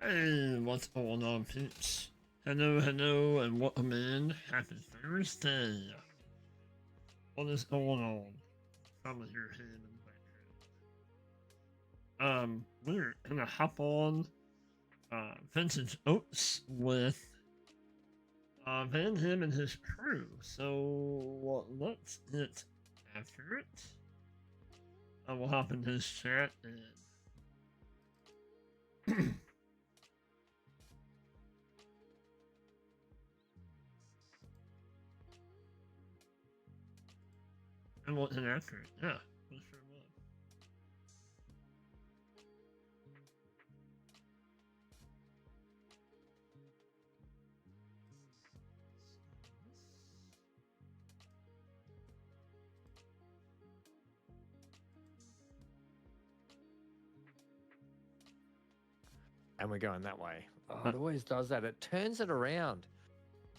Hey, what's going on, peeps? Hello, hello, and welcome in. Happy Thursday. What is going on? Probably your head in the background. We're gonna hop on Vintage Oats with Van Him and his crew. So let's get after it. I will hop in his chat and and we'll get after it. Yeah, for sure will. And we're going that way. Oh, it always does that. It turns it around.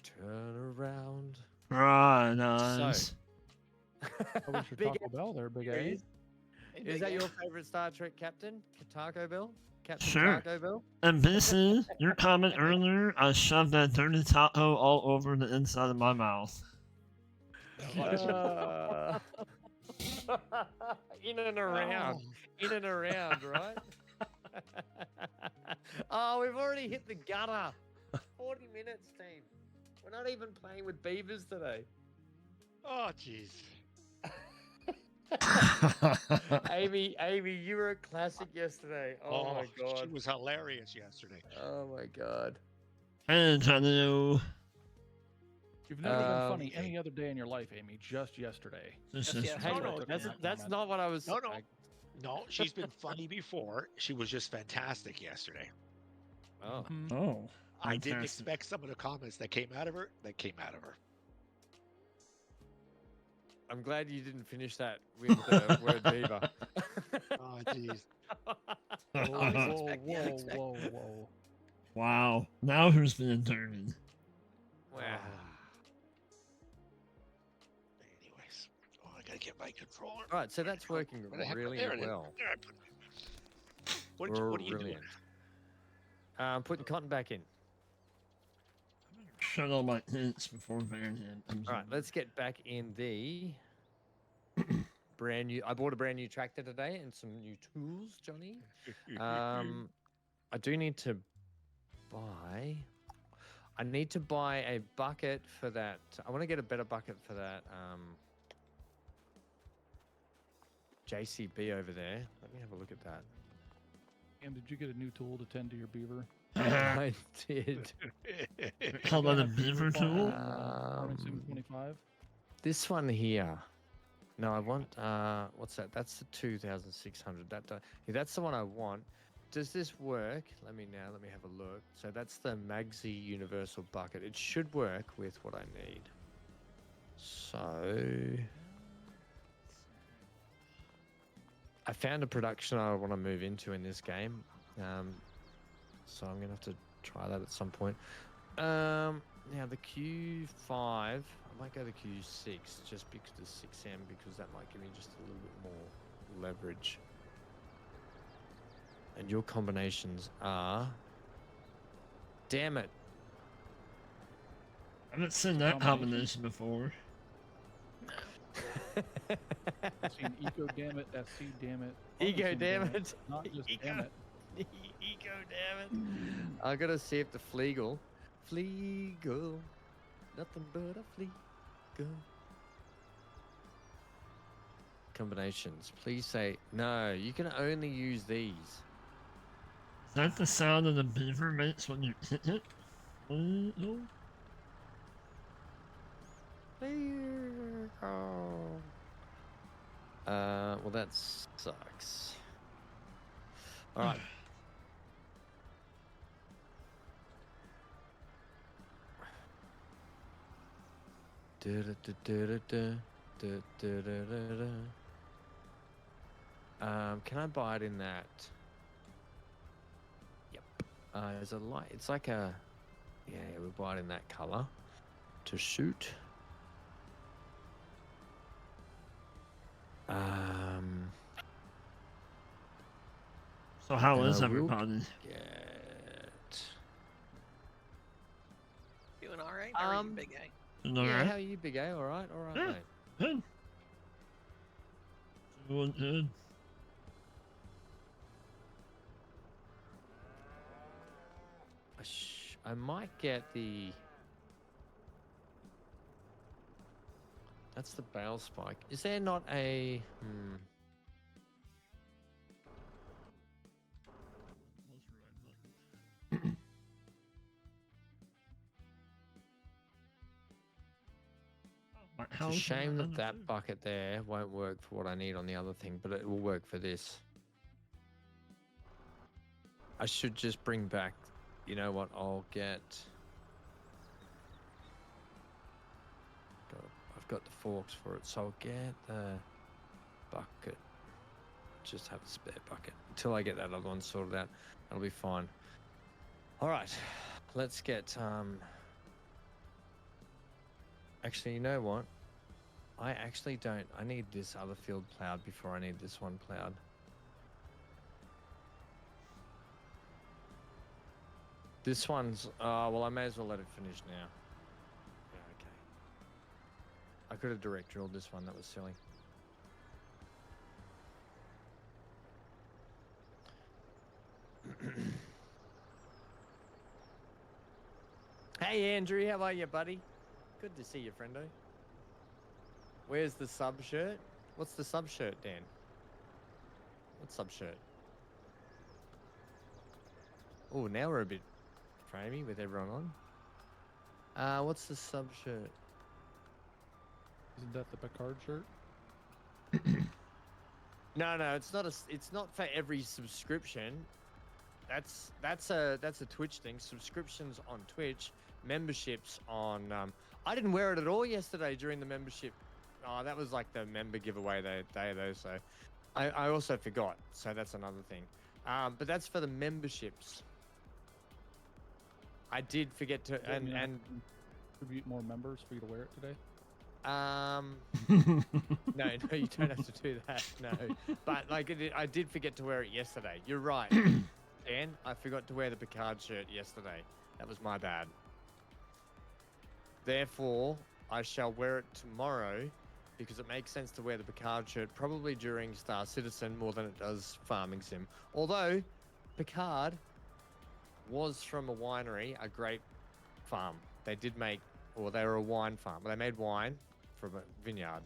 Turn around. Right, nice. What was your Big Taco Bell there, Big A? Is that your favorite Star Trek captain? Taco Bell? Captain Sure. Taco Bell? And BC, your comment earlier, I shoved that dirty taco all over the inside of my mouth. In and around. In and around, right? Oh, we've already hit the gutter. 40 minutes, team. We're not even playing with beavers today. Oh, jeez. Amy, you were a classic yesterday. Oh my god. She was hilarious yesterday. Oh my god. Hey, Johnny. You've never been funny any other day in your life, Amy. Just yesterday. This Yes, is yeah, Hey, no, that's not what I was. No, no, she's been funny before. She was just fantastic yesterday. Oh. Oh. I didn't Fantastic. expect some of the comments that came out of her. I'm glad you didn't finish that with the word beaver. Oh, jeez. Whoa. Wow. Now who's being dirty? Wow. Anyways, I gotta get my controller. All right, so that's working Where the heck- really there it is. well. There I put it. What are you doing? Putting cotton back in. Shut all my hints before Van Him comes All right, in. let's get back in the brand new. I bought a brand new tractor today and some new tools, Johnny. I do need to buy. I need to buy a bucket for that. I want to get a better bucket for that JCB over there. Let me have a look at that. And did you get a new tool to tend to your beaver? I did. Call that a beaver tool? Farmin 725. This one here. No, I want. What's that? That's the 2,600. Yeah, that's the one I want. Does this work? Let me have a look. So that's the Magsy Universal Bucket. It should work with what I need. So I found a production I want to move into in this game. So I'm gonna have to try that at some point. Now the Q5, I might go to Q6 just because the 6M, because that might give me just a little bit more leverage. And your combinations are, damn it. I haven't seen that combination before. I've seen Eco Damn It, SC Damn It. Ego, Farmington damn it. Not just Damn It. Ego, damn it. I gotta see if the Fleagle, nothing but a Fleagle. Combinations, please say, no, you can only use these. Is that the sound of the beaver makes when you hit it? Oh. Well, that sucks. All right. Can I buy it in that? Yep. There's a light. It's like a. Yeah, we buy it in that color to shoot. So how is we'll everybody? get right? How are you, Big A? All Yeah, right. how are you, Big A? All right, Yeah. mate. Good. Doing good. I might get the. That's the bale spike. Is there not a? It's a shame that that bucket there won't work for what I need on the other thing, but it will work for this. I should just bring back. You know what? I'll get. I've got the forks for it, so I'll get the bucket. Just have a spare bucket until I get that other one sorted out. That'll be fine. All right, let's get. Actually, you know what? I actually don't. I need this other field plowed before I need this one plowed. This one's. Well, I may as well let it finish now. Yeah, okay. I could have direct drilled this one. That was silly. Hey, Andrew. How are you, buddy? Good to see you, friendo. Where's the sub shirt? What's the sub shirt, Dan? What sub shirt? Oh, now we're a bit framey with everyone on. What's the sub shirt? Isn't that the Picard shirt? No, it's not it's not for every subscription. That's a Twitch thing. Subscriptions on Twitch, memberships on. I didn't wear it at all yesterday during the membership. Oh, that was like the member giveaway day though. So, I also forgot. So that's another thing. But that's for the memberships. I did forget to and contribute more members for you to wear it today. No, you don't have to do that. No, but like I did forget to wear it yesterday. You're right, Dan. I forgot to wear the Picard shirt yesterday. That was my bad. Therefore, I shall wear it tomorrow because it makes sense to wear the Picard shirt probably during Star Citizen more than it does Farming Sim. Although Picard was from a winery, a grape farm. They did make, or they were a wine farm. They made wine from a vineyard.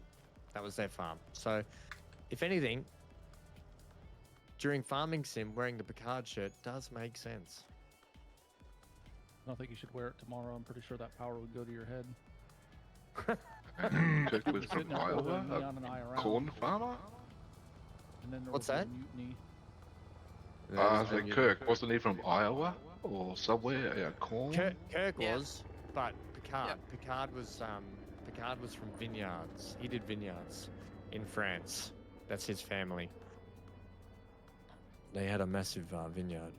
That was their farm. So, if anything, during Farming Sim, wearing the Picard shirt does make sense. I don't think you should wear it tomorrow. I'm pretty sure that power would go to your head. Kirk was from Sitting out Iowa, there, Leon and I a around, corn farmer. And then there What's was that? a mutiny. I was like, Kirk, wasn't he from Iowa or somewhere? Yeah, corn. Kirk Yeah. was, but Picard. Yep. Picard was from vineyards. He did vineyards in France. That's his family. They had a massive vineyard.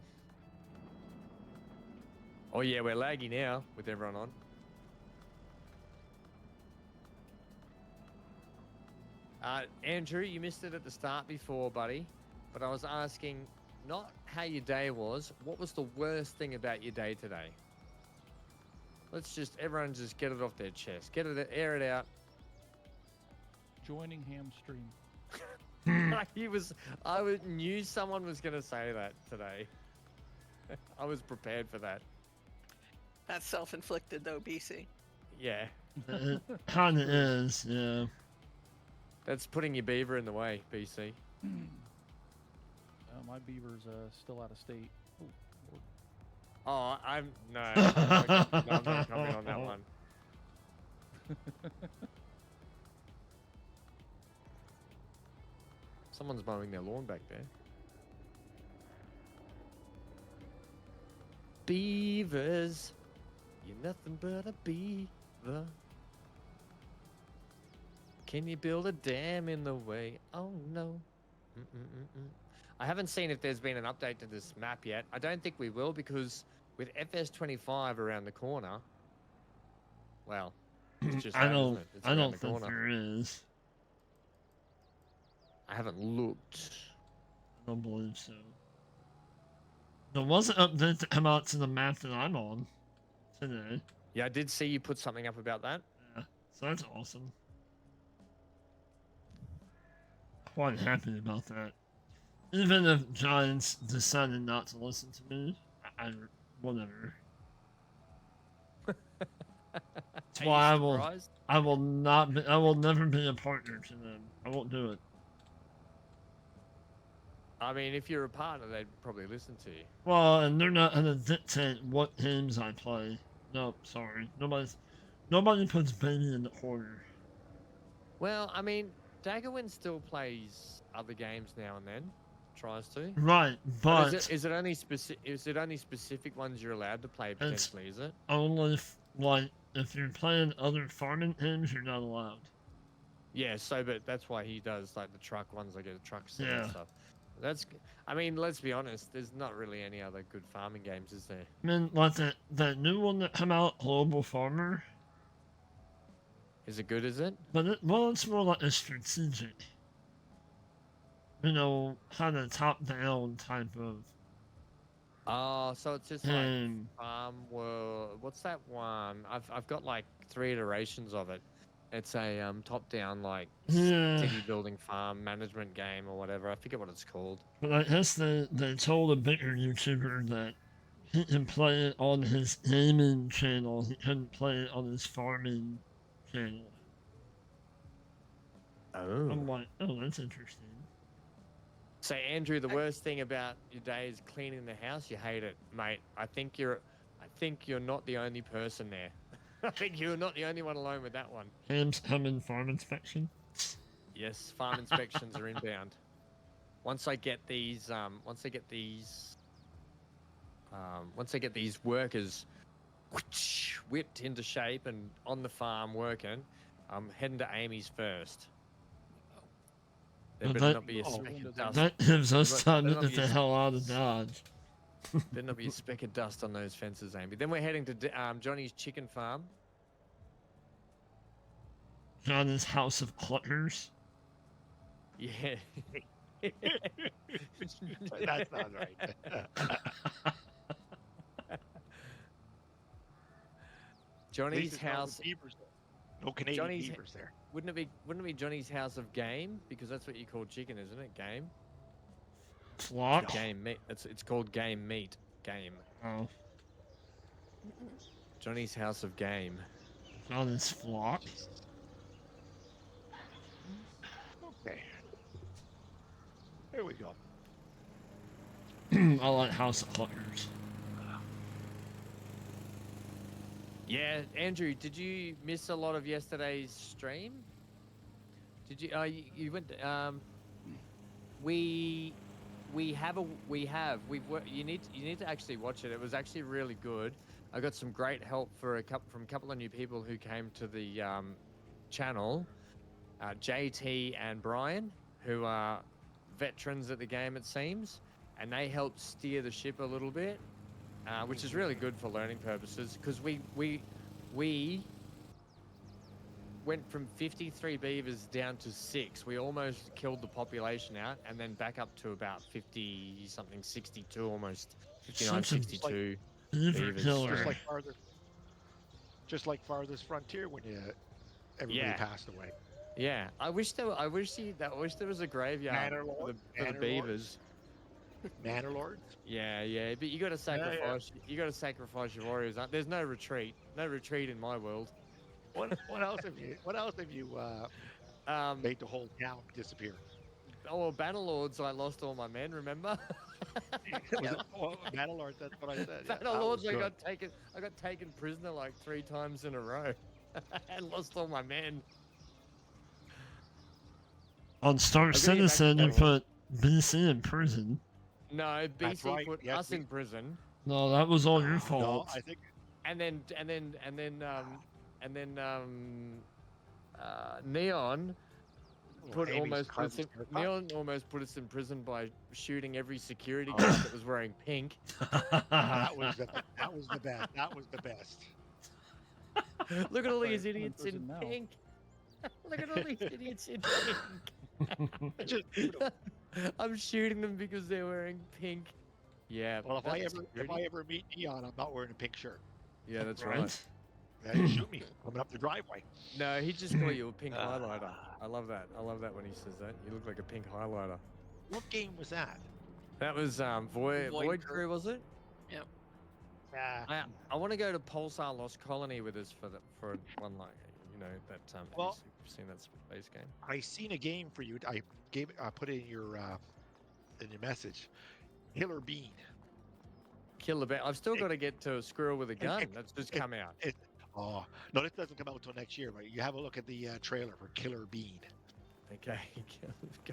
Oh yeah, we're laggy now with everyone on. Andrew, you missed it at the start before, buddy. But I was asking not how your day was. What was the worst thing about your day today? Everyone just get it off their chest. Air it out. Joining Hamstream. I knew someone was going to say that today. I was prepared for that. That's self-inflicted, though, BC. Yeah. It kind of is, yeah. That's putting your beaver in the way, BC. My beaver's still out of state. Ooh, Lord. Oh, no, I'm not coming on that one. Someone's mowing their lawn back there. Beavers, you're nothing but a beaver. Can you build a dam in the way? Oh no. I haven't seen if there's been an update to this map yet. I don't think we will because with FS25 around the corner, well, it's just I that, don't. isn't it? It's I around don't the think corner. there is. I haven't looked. I don't believe so. There was an update to come out to the map that I'm on today. Yeah, I did see you put something up about that. Yeah, so that's awesome. Quite happy about that. Even if Giants decided not to listen to me, whatever. That's Are you why surprised? I will not be, I will never be a partner to them. I won't do it. I mean, if you're a partner, they'd probably listen to you. Well, and they're not gonna dictate what games I play. No, sorry. Nobody puts baby in the corner. Well, I mean, Daggerwin still plays other games now and then. Tries to. Right, but Is it only specific ones you're allowed to play potentially? Is it? only if you're playing other farming games, you're not allowed. Yeah. So, but that's why he does like the truck ones, like a truck sim and Yeah. stuff. That's. I mean, let's be honest. There's not really any other good farming games, is there? I mean, like that new one that came out, Global Farmer. Is it good? Is it? But it's more like a strategic. You know, kind of top-down type of Oh, so it's just like game. World. What's that one? I've got like 3 iterations of it. It's a top-down like Yeah. city building farm management game or whatever. I forget what it's called. But I guess they told a bigger YouTuber that he can play it on his gaming channel. He couldn't play it on his farming channel. Oh. I'm like, oh, that's interesting. So Andrew, the worst thing about your day is cleaning the house. You hate it, mate. I think you're not the only person there. I think you're not the only one alone with that one. Ham's coming farm inspection. Yes, farm inspections are inbound. Once I get these workers whipped into shape and on the farm working, I'm heading to Amy's first. There But better that- not be a speck of dust. That gives us But time to that'll get be the a- hell out of Dodge. Better not be a speck of dust on those fences, Amy. Then we're heading to Johnny's chicken farm. Johnny's House of Cluckers. Yeah. That's not right. Johnny's house. No Canadian Johnny's- beavers there. Wouldn't it be Johnny's house of game? Because that's what you call chicken, isn't it? Game. Flock. Game meat. It's called game meat. Game. Oh, Johnny's house of game. Johnny's Flock. Okay. There we go. I like House of Cluckers. Yeah, Andrew, did you miss a lot of yesterday's stream? Did you? You went. We you need to actually watch it. It was actually really good. I got some great help from a couple of new people who came to the channel, JT and Brian, who are veterans at the game, it seems, and they helped steer the ship a little bit, which is really good for learning purposes, because we went from 53 beavers down to 6. We almost killed the population out, and then back up to about 50 something, 62 almost, 59, Such a- 62. Beaver Beavers. killer. Just like farthest frontier when everybody Yeah. passed away. Yeah, I wish there was a graveyard Manor for Lord, the Manor beavers. Manor Lords. Yeah, but you got to sacrifice. You got to sacrifice your warriors. There's no retreat. No retreat in my world. What else have you made the whole town disappear? Oh, well, Bannerlords, I lost all my men. Remember? Manor Lords. That's what I said. Yeah, that Bannerlords, was I good. got taken prisoner like 3 times in a row, and lost all my men. On Star back to Citizen, you Bangalore. put BC in prison. No, That's BC right, put yes, us in prison, No, that was all your No, fault. I think and then Neon Amy's Neon almost put us in prison by shooting every security guard that was wearing pink. that was the best. That was the best. Look at all these I'm in idiots in prison now. pink. Look at all these idiots in pink. Just beautiful. I'm shooting them because they're wearing pink. Yeah. Well, if I that's ever security. meet Neon, I'm not wearing a pink shirt. Yeah, that's Right? right. Yeah, you shoot me coming up the driveway. No, he just called you a pink highlighter. I love that. I love that when he says that. You look like a pink highlighter. What game was that? That was Void Crew, was it? Yep. Yeah. I want to go to Pulsar Lost Colony with us for one like that Well- you've seen that space game. I seen a game for you. I put it in your message. Killer Bean. Kill the bear. I've still got to get to a squirrel with a gun. That's just come out. Oh no, this doesn't come out until next year. But you have a look at the trailer for Killer Bean. Okay.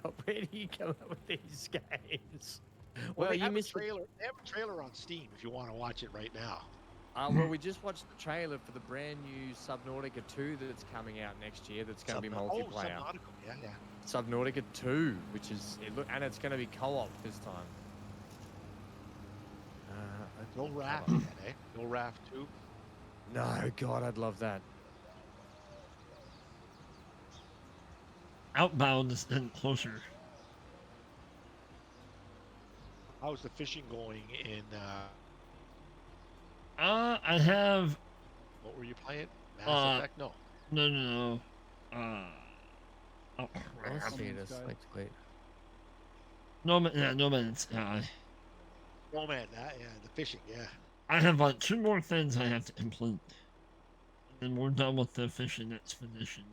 God, where do you come up with these games? Well, Well, they you have missed a trailer. They have a trailer on Steam if you want to watch it right now. Well, we just watched the trailer for the brand new Subnautica 2 that's coming out next year. That's going to be multiplayer. Oh, Subnautica. Yeah. Subnautica 2, which is and it's going to be co-op this time. No raft yet, eh? No raft too. No, God, I'd love that. Outbound is in closer. How's the fishing going in? I have What were you playing? Mass Effect? No. no. Oh, Let's crap. see Man's this. Sky. Wait. No Man's Sky. Oh man, yeah, the fishing, yeah. I have like 2 more things I have to implement. And we're done with the fishing expedition.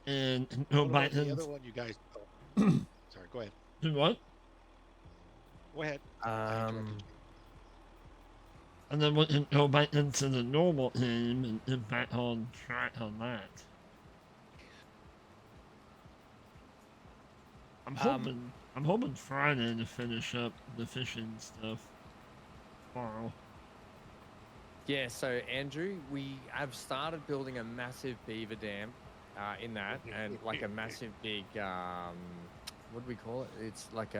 And no What about bite the other ins. one you guys? Sorry, go ahead. Do what? Go ahead. I interrupted you. And then we can go back into the normal game and get back on track on that. I'm hoping Friday to finish up the fishing stuff tomorrow. Yeah, so Andrew, I've started building a massive beaver dam in that, and like a massive big, what do we call it? It's like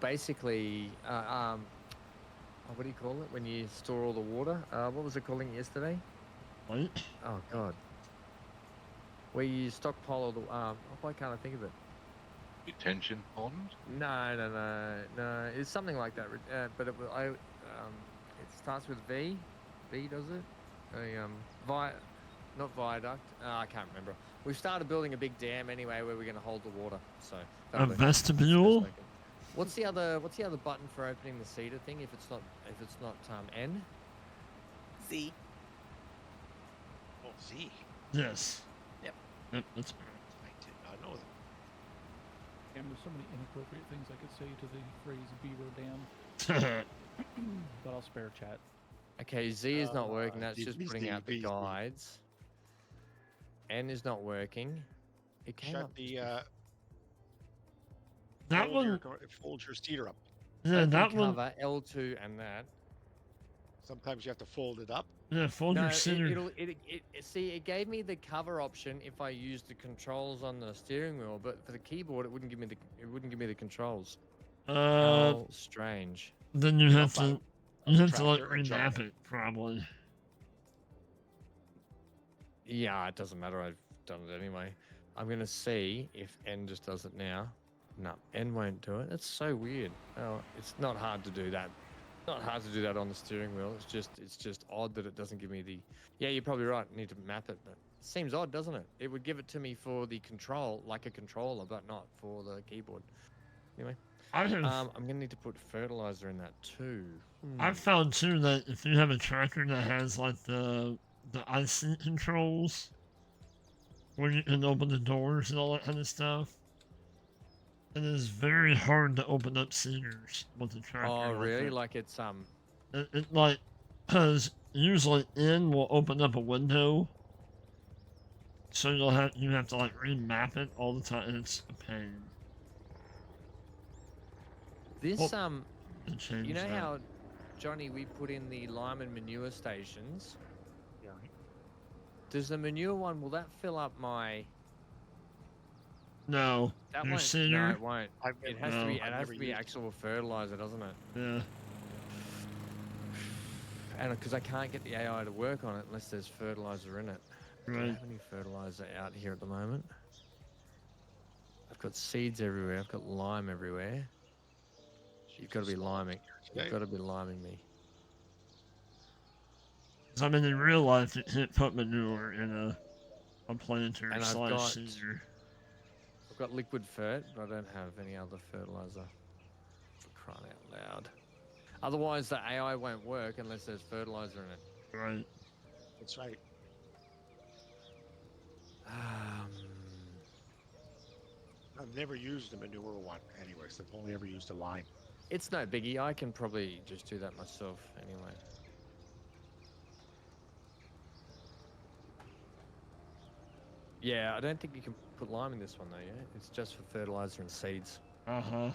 basically, what do you call it when you store all the water? What was it calling yesterday? What? Oh God. Where you stockpile all the, why can't I think of it? Detention pond? No. It's something like that. But it starts with V. V does it? Not viaduct. I can't remember. We've started building a big dam anyway, where we're going to hold the water. So A that'll be- vestibule? What's the other button for opening the cedar thing? If it's not N. Z. Oh, Z. Yes. Yep. Yep, that's I did not know that. And there's so many inappropriate things I could say to the phrase beaver dam, correct. but I'll spare chat. Okay, Z is not working. That's just please putting do, out the please do. guides. N is not working. It came Shut up. the That one, fold your cedar up. yeah, Open that one, cover L2 and that. Sometimes you have to fold it up. yeah, fold No, your center. see, it gave me the cover option if I used the controls on the steering wheel, but for the keyboard, it wouldn't give me the controls. How strange. Then you have Up to, like tractor and jump remap it, probably. Yeah, it doesn't matter. I've done it anyway. I'm gonna see if N just does it now. No, N won't do it. That's so weird. Oh, it's not hard to do that. Not hard to do that on the steering wheel. It's just odd that it doesn't give me the. Yeah, you're probably right. I need to map it, but it seems odd, doesn't it? It would give it to me for the control, like a controller, but not for the keyboard. Anyway, I have, I'm gonna need to put fertilizer in that too. I've found too that if you have a tractor that has like the IC controls, where you can open the doors and all that kind of stuff, it is very hard to open up cedars with the tractor. Oh, like really? that. Like it's It like, because usually N will open up a window, so you have to like remap it all the time. And it's a pain. this to change You know that. how, Johnny, we put in the lime and manure stations? Yeah. Does the manure one, will that fill up my... No, That your won't. cedar. No, it won't. I've It never- has to be. No. It I've has never to be used it. actual fertilizer, doesn't it? Yeah. And because I can't get the AI to work on it unless there's fertilizer in it. Do I Right. have any fertilizer out here at the moment? I've got seeds everywhere. I've got lime everywhere. You've got to be liming. You've got to be liming me. 'Cause I mean, in real life, you can't put manure in a planter And slash seeder. I've got liquid fert, but I don't have any other fertilizer. For crying out loud. Otherwise, the AI won't work unless there's fertilizer in it. Right. That's right. I've never used a manure one anyways. I've only ever used a lime. It's no biggie. I can probably just do that myself anyway. Yeah, I don't think you can put lime in this one though, yeah? It's just for fertilizer and seeds. Uh-huh.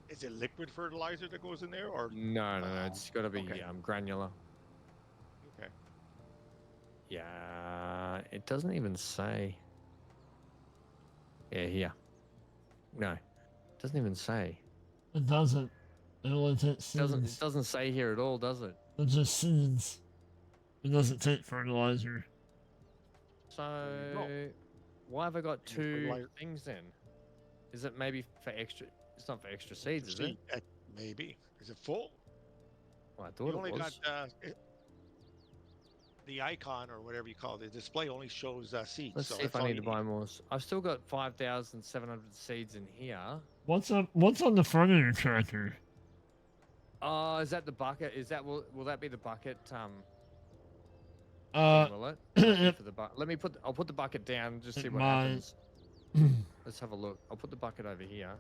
Is it liquid fertilizer that goes in there, or No, it's got to be okay. granular. Okay. Yeah, it doesn't even say. Yeah, here. No, it doesn't even say. It doesn't. It only takes seeds. It doesn't say here at all, does it? It's just seeds. It doesn't take fertilizer. So, why have I got two things then? Is it maybe for extra? It's not for extra seeds, is it? Maybe. Is it full? Well, I thought it only was. got the icon or whatever you call it. The display only shows seeds. Let's see if I need to buy more. I've still got 5,700 seeds in here. What's up? What's on the front of your tractor? Oh, is that the bucket? Is that will that be the bucket? Will it? For the Let me put. I'll put the bucket down. Just see what happens. Let's have a look. I'll put the bucket over here.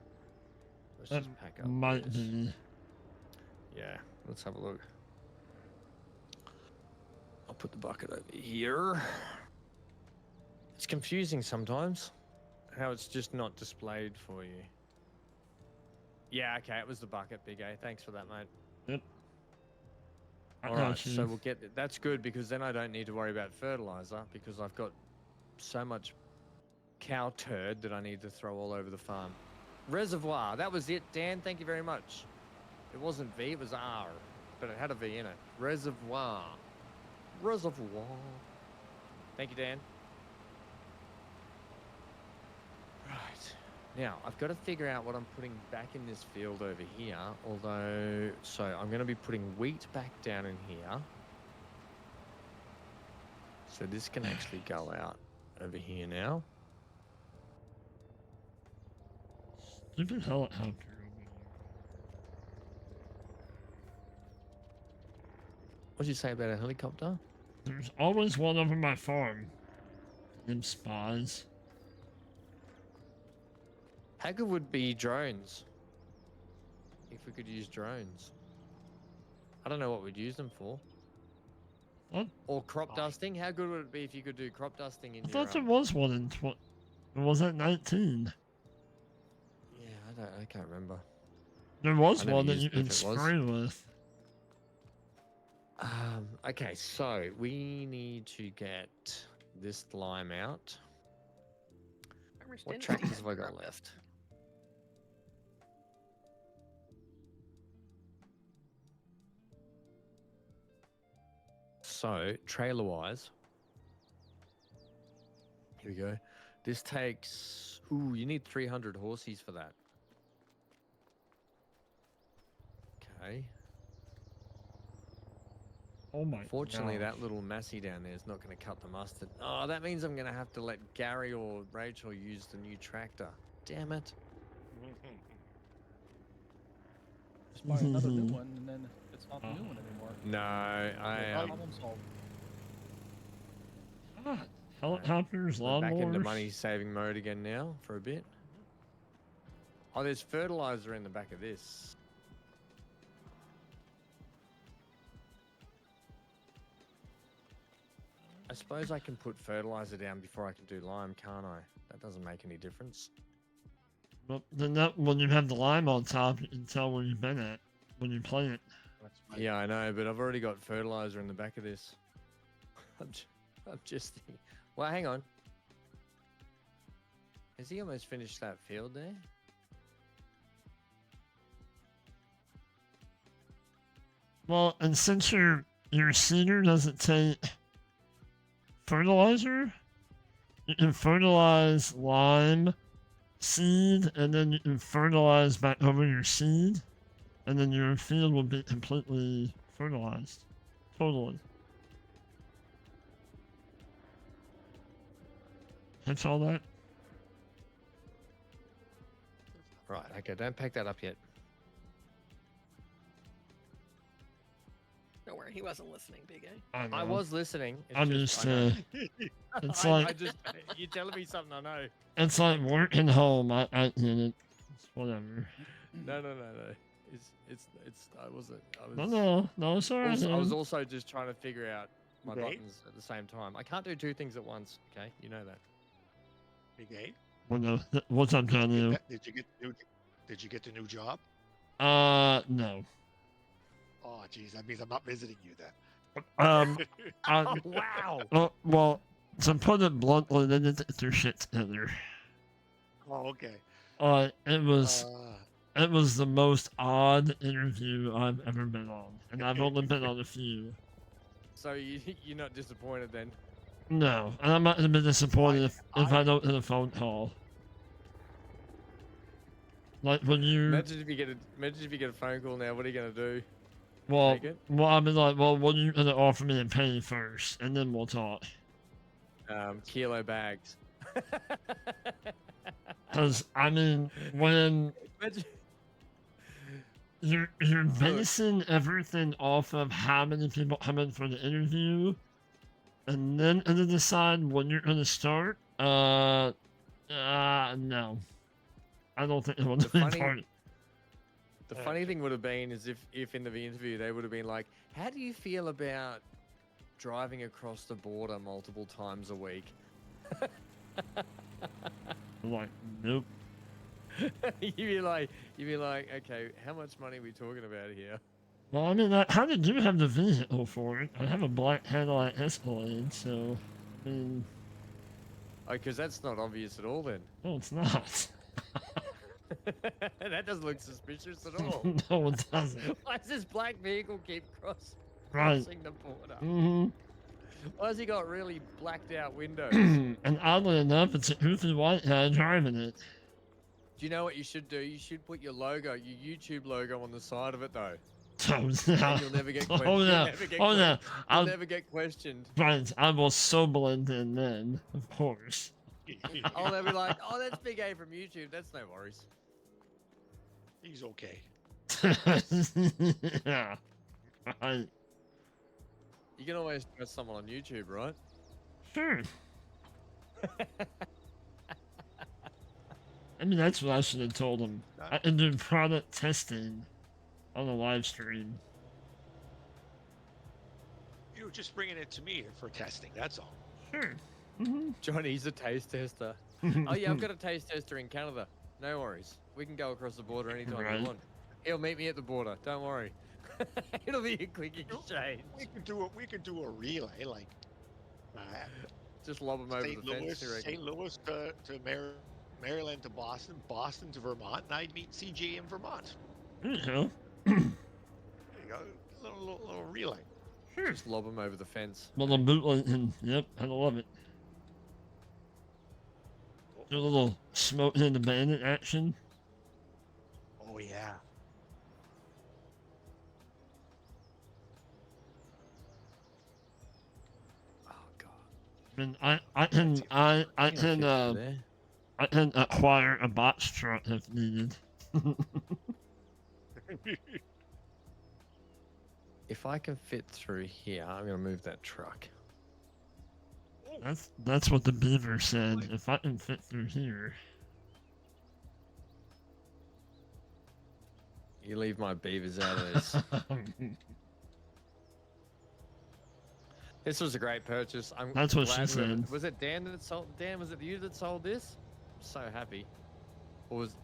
Let's just pack up. Might be. Yeah. Let's have a look. I'll put the bucket over here. It's confusing sometimes how it's just not displayed for you. Yeah, okay, it was the bucket, Big A. Thanks for that, mate. Yep. All right, so we'll get... That's good, because then I don't need to worry about fertilizer, because I've got so much cow turd that I need to throw all over the farm. Reservoir, that was it, Dan. Thank you very much. It wasn't V, it was R, but it had a V in it. Reservoir. Reservoir. Thank you, Dan. Right. Now, I've got to figure out what I'm putting back in this field over here. Although, so I'm going to be putting wheat back down in here. So this can actually go out over here now. Stupid helicopter. What'd you say about a helicopter? There's always one over my farm. Them spies. How good would be drones? If we could use drones. I don't know what we'd use them for. What? Or crop dusting. How good would it be if you could do crop dusting in I your... thought there was one in was that 19? Yeah, I can't remember. There was one that you can spray with. Okay, so we need to get this lime out. What tractors have I got left? So, trailer-wise, here we go. This takes... Ooh, you need 300 horses for that. Okay. Oh my Fortunately, gosh. that little Massey down there is not going to cut the mustard. Oh, that means I'm going to have to let Gary or Rachel use the new tractor. Damn it. Just buy another new one, and then it's not the new one anymore. No, I Problem solved. Helicopters, lawnmowers. back into money-saving mode again now for a bit. Oh, there's fertilizer in the back of this. I suppose I can put fertilizer down before I can do lime, can't I? That doesn't make any difference. Well, then that, when you have the lime on top, you can tell where you've been at when you plant. Yeah, I know, but I've already got fertilizer in the back of this. I'm just thinking. Well, hang on. Has he almost finished that field there? Well, and since your seeder doesn't take fertilizer, you can fertilize lime seed, and then you can fertilize back over your seed, and then your field will be completely fertilized. totally. That's all that? Right. Okay. Don't pack that up yet. Don't worry, he wasn't listening, Big A. I I know. was listening. It's I'm just, just, I know. it's I like, just you're telling me something I know. it's like working home. I get it. It's whatever. No. It's. I wasn't. I was. No, it's alright. I was man. also just trying to figure out my Okay. buttons at the same time. I can't do two things at once. Okay, you know that. Big A. Well, no, what's up, Did you Daniel? get that- Did you get the new? Did you get the new job? No. Oh, geez, that means I'm not visiting you then. Wow. Well, to put it bluntly, they didn't get their shit together. Oh, okay. It was the most odd interview I've ever been on, and I've only been on a few. So you're not disappointed then? No, and I'm not gonna be disappointed if I don't get a phone call. Like when you, Imagine if you get a phone call now. What are you gonna do? well, Take it? I'll be like, well, what are you gonna offer me and pay first, and then we'll talk. Kilo bags. Cause I mean, when Imagine- you're basing everything off of how many people come in for the interview, and then decide when you're gonna start. No, I don't think it will The be funny- part. The funny thing would have been is if in the interview they would have been like, "How do you feel about driving across the border multiple times a week?" I'm like, nope. you'd be like, "Okay, how much money are we talking about here?" Well, I mean, how did you have the vehicle for it? I have a black Cadillac Escalade, so I mean, Oh, because that's not obvious at all then. no, it's not. That doesn't look suspicious at all. No, it doesn't. Why does this black vehicle keep Right. crossing the border? Mm-hmm. Why has he got really blacked out windows? And oddly enough, it's a goofy white guy driving it. Do you know what you should do? You should put your logo, your YouTube logo on the side of it though. Oh, yeah. And you'll never get Oh, questioned. yeah. Oh, yeah. You'll I'll, never get questioned. right. I will so blend in then, of course. Oh, they'll be like, "Oh, that's Big A from YouTube. That's no worries." He's okay. Yeah. Right. You can always trust someone on YouTube, right? Sure. I mean, that's what I should have told him. I can do product testing on a live stream. You were just bringing it to me for testing. That's all. Sure. Mm-hmm. Johnny's a taste tester. Oh yeah, I've got a taste tester in Canada. No worries. We can go across the border anytime Right. you want. He'll meet me at the border. Don't worry. It'll be a quick exchange. We could do a relay like Just lob him over St. the fence. Louis, you reckon? St. Louis to Maryland to Boston, Boston to Vermont, and I'd meet CJ in Vermont. There you go. There you go, little relay. Sure. Just lob him over the fence. Well, the bootleg, and yep, I love it. Do a little smoke in the bandit action. Oh yeah. Oh god. I mean, I can acquire a box truck if needed. If I can fit through here, I'm gonna move that truck. That's what the beaver said. If I can fit through here. You leave my beavers out of this. This was a great purchase. I'm That's what glad she whoever- said. Was it Dan that sold? Dan, was it you that sold this? I'm so happy. Or was?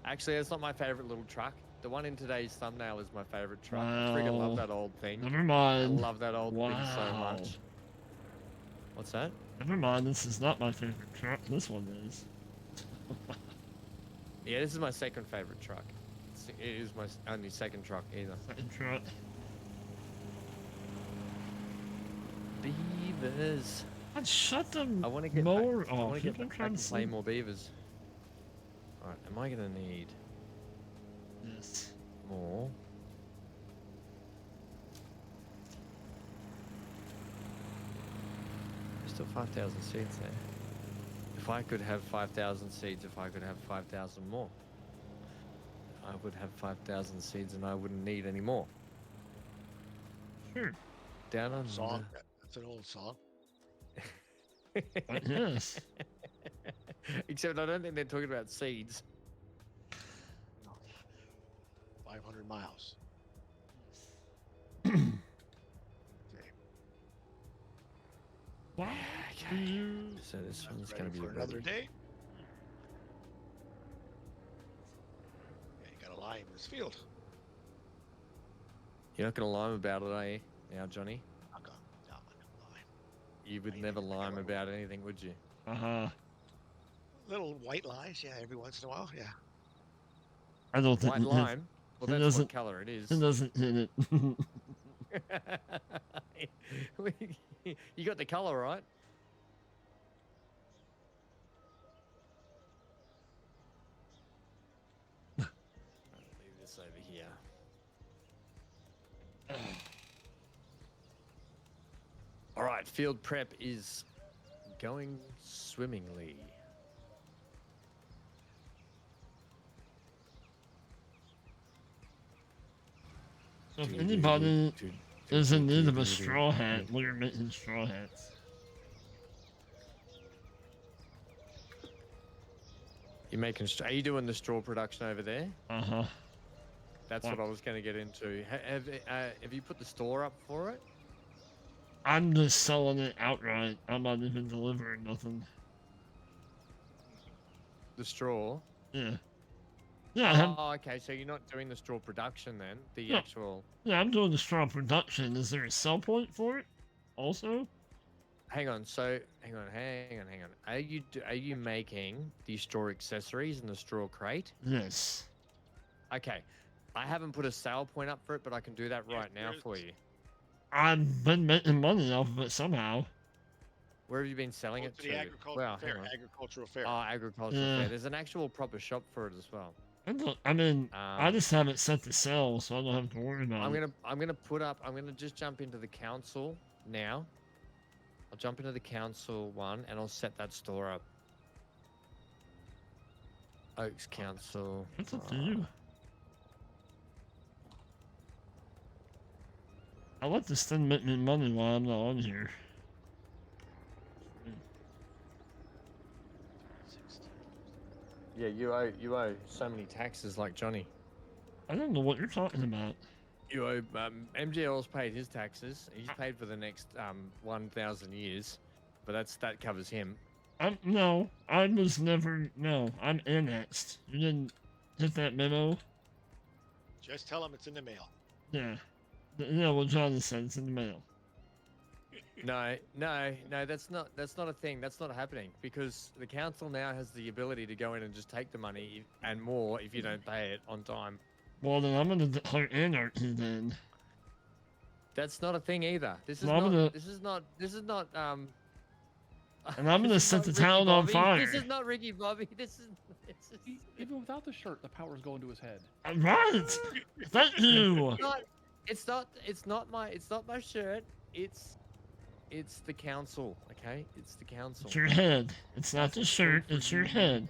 Actually, it's not my favorite little truck. The one in today's thumbnail is my favorite truck. I freaking Wow. love that old thing. Never I mind. love that old thing so Wow. much. What's that? Never mind. This is not my favorite truck. This one is. Yeah, this is my second favorite truck. It is my only second truck either. Second truck. Beavers. And shut them I want to get more back, I off. want to get People back trying and to play sleep. more beavers. Alright, am I gonna need Yes. more? still 5,000 seeds there. If I could have 5,000 seeds, if I could have 5,000 more, I would have 5,000 seeds and I wouldn't need any more. Sure. Down on Song. That's an old song. Yes. Except I don't think they're talking about seeds. 500 miles. Wow. Okay. So this one's going to be for another ready. day. Yeah, you got a lie in this field. You're not going to lime about it, are you? Now, Johnny? I'm not gonna lie. You would I never never lime will. about anything, would you? Uh-huh. Little white lies, yeah, every once in a while, yeah. I don't think White it- lime? Well, it that's doesn't- what color it is. It doesn't hit it. You got the color right. I'll leave this over here. All right, field prep is going swimmingly. So if anybody is in need of a straw hat, we're making straw hats. You're making. Are you doing the straw production over there? Uh-huh. That's what I was going to get into. Have you put the store up for it? I'm just selling it outright. I'm not even delivering nothing. The straw? Yeah. Yeah, I have, Oh, okay. So you're not doing the straw production then? The No. actual. yeah, I'm doing the straw production. Is there a sell point for it? Also? Hang on. So hang on. Are you making the straw accessories and the straw crate? Yes. Okay. I haven't put a sale point up for it, but I can do that right now for you. I've been making money off of it somehow. Where have you been selling Go it to to? the agricultural Well, fair. hang on. Agricultural fair. Oh, agricultural Yeah. fair. There's an actual proper shop for it as well. I mean, I Um, just have it set to sell, so I don't have to worry about I'm it. gonna just jump into the council now. I'll jump into the council one and I'll set that store up. Oaks Council. It's up to you. I let this thing make me money while I'm not on here. Yeah, you owe so many taxes like Johnny. I don't know what you're talking about. You owe MGL's paid his taxes. He's paid for the next 1,000 years, but that covers him. No, I was never. No, I'm annexed. You didn't get that memo? Just tell them it's in the mail. Yeah. Yeah, what Johnny said, it's in the mail. No, that's not a thing. That's not happening because the council now has the ability to go in and just take the money and more if you don't pay it on time. Well, then I'm gonna declare anarchy then. That's not a thing either. This is Well, I'm not. gonna- This is not. This is not. And I'm gonna this is set not the Ricky town on Bobby. fire. This is not Ricky Bobby. This is. Even without the shirt, the power's going to his head. Right! Thank you! It's not my shirt. It's the council. Okay, it's the council. It's your head. It's not the shirt, it's your head.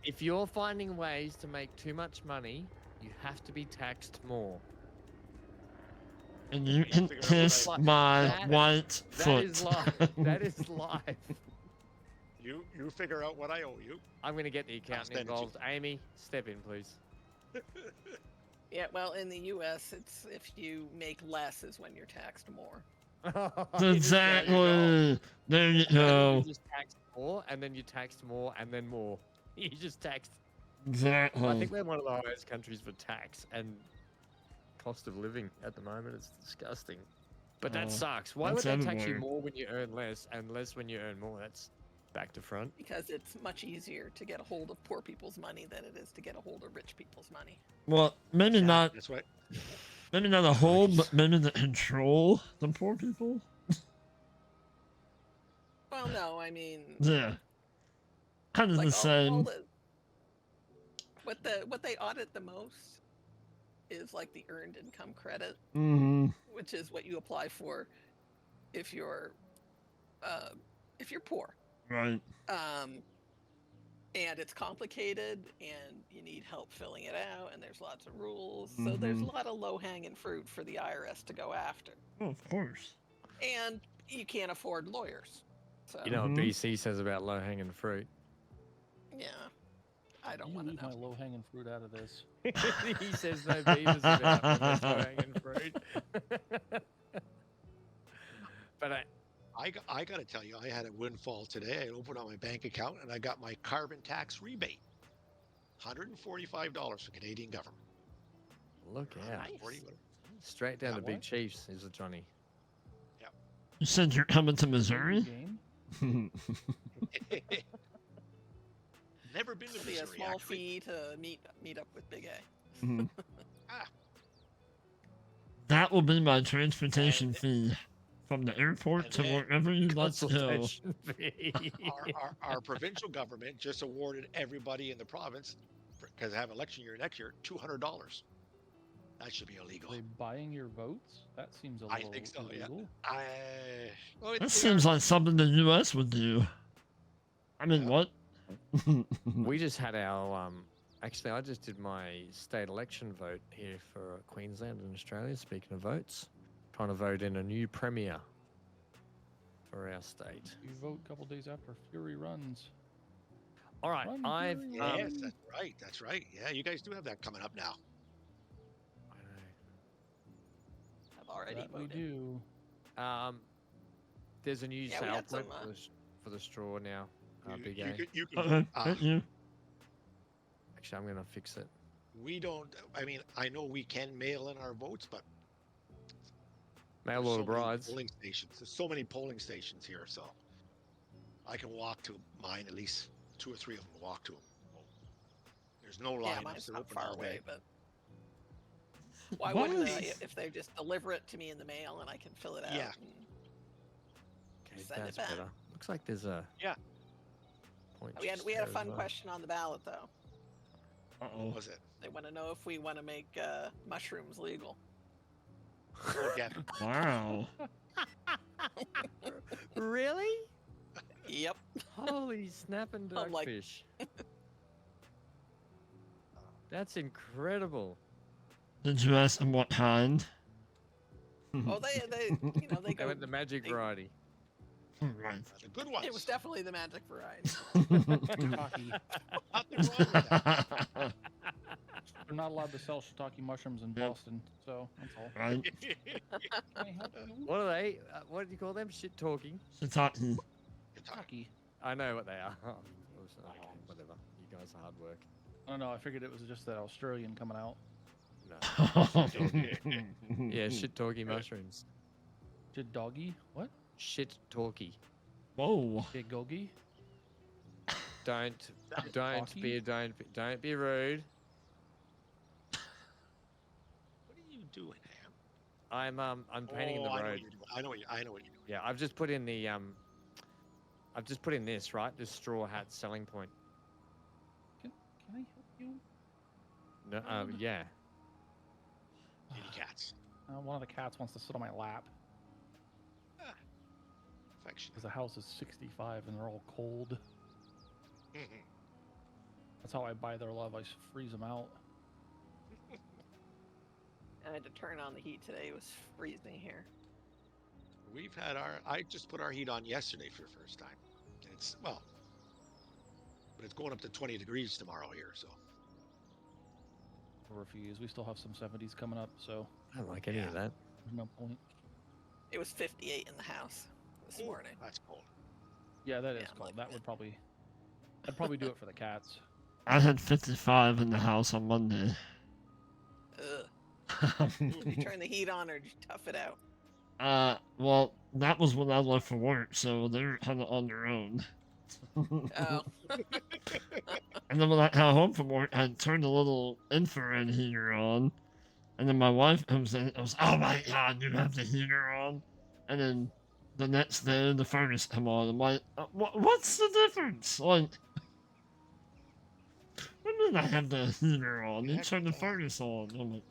If you're finding ways to make too much money, you have to be taxed more. And you can figure out what kiss I- my that- white That foot. is live. That is live. You figure out what I owe you. I'm gonna get the accountant spend it. involved. Amy, step in, please. Yeah, well, in the U.S., it's if you make less is when you're taxed more. Exactly! There you go. You just taxed more, and then you taxed more, and then more. You just taxed. I Exactly. think we're one of the highest countries for tax and cost of living at the moment. It's disgusting. But that Oh, sucks. Why would that's they tax you everywhere. more when you earn less and less when you earn more? That's back to front. Because it's much easier to get a hold of poor people's money than it is to get a hold of rich people's money. Well, maybe not That's what. maybe not a hold, but maybe the control the poor people. Well, no, I mean, Yeah. Kind of like the same. what they audit the most is like the earned income credit, Mm-hmm. which is what you apply for if you're if you're poor. Right. And it's complicated, and you need help filling it out, and there's lots of rules. So there's a lot of low-hanging fruit for the IRS to go after. Oh, of course. And you can't afford lawyers. So You know what BC says about low-hanging fruit? yeah, I don't You want to leave know. my low-hanging fruit out of this. He says no beavers about the best low-hanging fruit. But I got to tell you, I had a windfall today. I opened up my bank account and I got my carbon tax rebate. $145 for Canadian government. look out. 140, whatever. Straight down to Got Big what? Chiefs, is it, Johnny? You said you're coming to Missouri? Game? Never been to It'll be Missouri, a small actually. fee to meet up with Big A. Ah, That will be my transportation fee from the airport and to then wherever you'd like to go. Consultation fee. our provincial government just awarded everybody in the province, because they have election year next year, $200. That should be illegal. Are they buying your votes? That seems a I little think so, yeah. illegal. Well, That they seems are- like something the U.S. would do. I mean, Yeah. what? We just had our actually I just did my state election vote here for Queensland and Australia, speaking of votes. Trying to vote in a new premier for our state. You vote a couple days after Fury runs. All right, Run, I've Fury, Yes, run. that's right. That's right. Yeah, you guys do have that coming up now. I've already That we voted. do. There's a new Yeah, we sale had point some, for the straw now. Big A. You can Uh-oh, vote. hit you. Actually, I'm gonna fix it. We don't. I mean, I know we can mail in our votes, but Mail there's order so many brides. polling stations. There's so many polling stations here, so I can walk to mine. At least 2 or 3 of them walk to them. There's no Yeah, line. mine's They're not open far all away, day. but why Why wouldn't is- they if they just deliver it to me in the mail and I can fill it out? Yeah. and- Okay, Send it that's back. better. Looks like there's a Yeah. point. We had just a there as fun well. question on the ballot though. What Uh-oh. was it? They want to know if we want to make mushrooms legal. Oh, Gavin. Wow. Really? Yep. Holy snapping I'm like- dogfish. That's incredible. Did you ask them what kind? Oh, they you know they They go. went the magic they- variety. Right. The good ones. It was definitely the magic variety. Shiitake. Nothing wrong with that. They're not allowed to sell shiitake mushrooms in Yep. Boston, so that's all. Right. Can I help you? What are they? What do you call them? Shit talking. Shiitake. Shiitake. I know what they are. Oh, okay, whatever. You guys are hard work. I don't know. I figured it was just that Australian coming out. No. Yeah, shit talky mushrooms. Did doggy? What? Shit talky. Whoa. Did gogi? Don't Talky? don't be rude. What are you doing, Ham? I'm painting in the I know road. what you're doing. I know what you're doing. Yeah, I've just put in the I've just put in this, right? This straw hat selling point. Can I help you? No, yeah. Kitty cats. One of the cats wants to sit on my lap Affection. because the house is 65 and they're all cold. That's how I buy their love. I freeze them out. I had to turn on the heat today. It was freezing here. We've had I just put our heat on yesterday for the first time. It's, well, but it's going up to 20 degrees tomorrow here, so. I refuse. We still have some 70s coming up, so I don't like any of that. there's no point. It was 58 in the house this morning. That's cold. Yeah, that is Yeah, I'm cold. like That that. would probably. I'd probably do it for the cats. I had 55 in the house on Monday. Ugh. Did you turn the heat on or did you tough it out? Well, that was when I left for work, so they're kind of on their own. Oh, And then when I got home from work, I turned a little infrared heater on. And then my wife comes in and goes, "Oh my god, you have the heater on?" And then the next day, the furnace come on. I'm like, what's the difference? Like, what do you mean I have the heater on? You turn the furnace on. I'm like,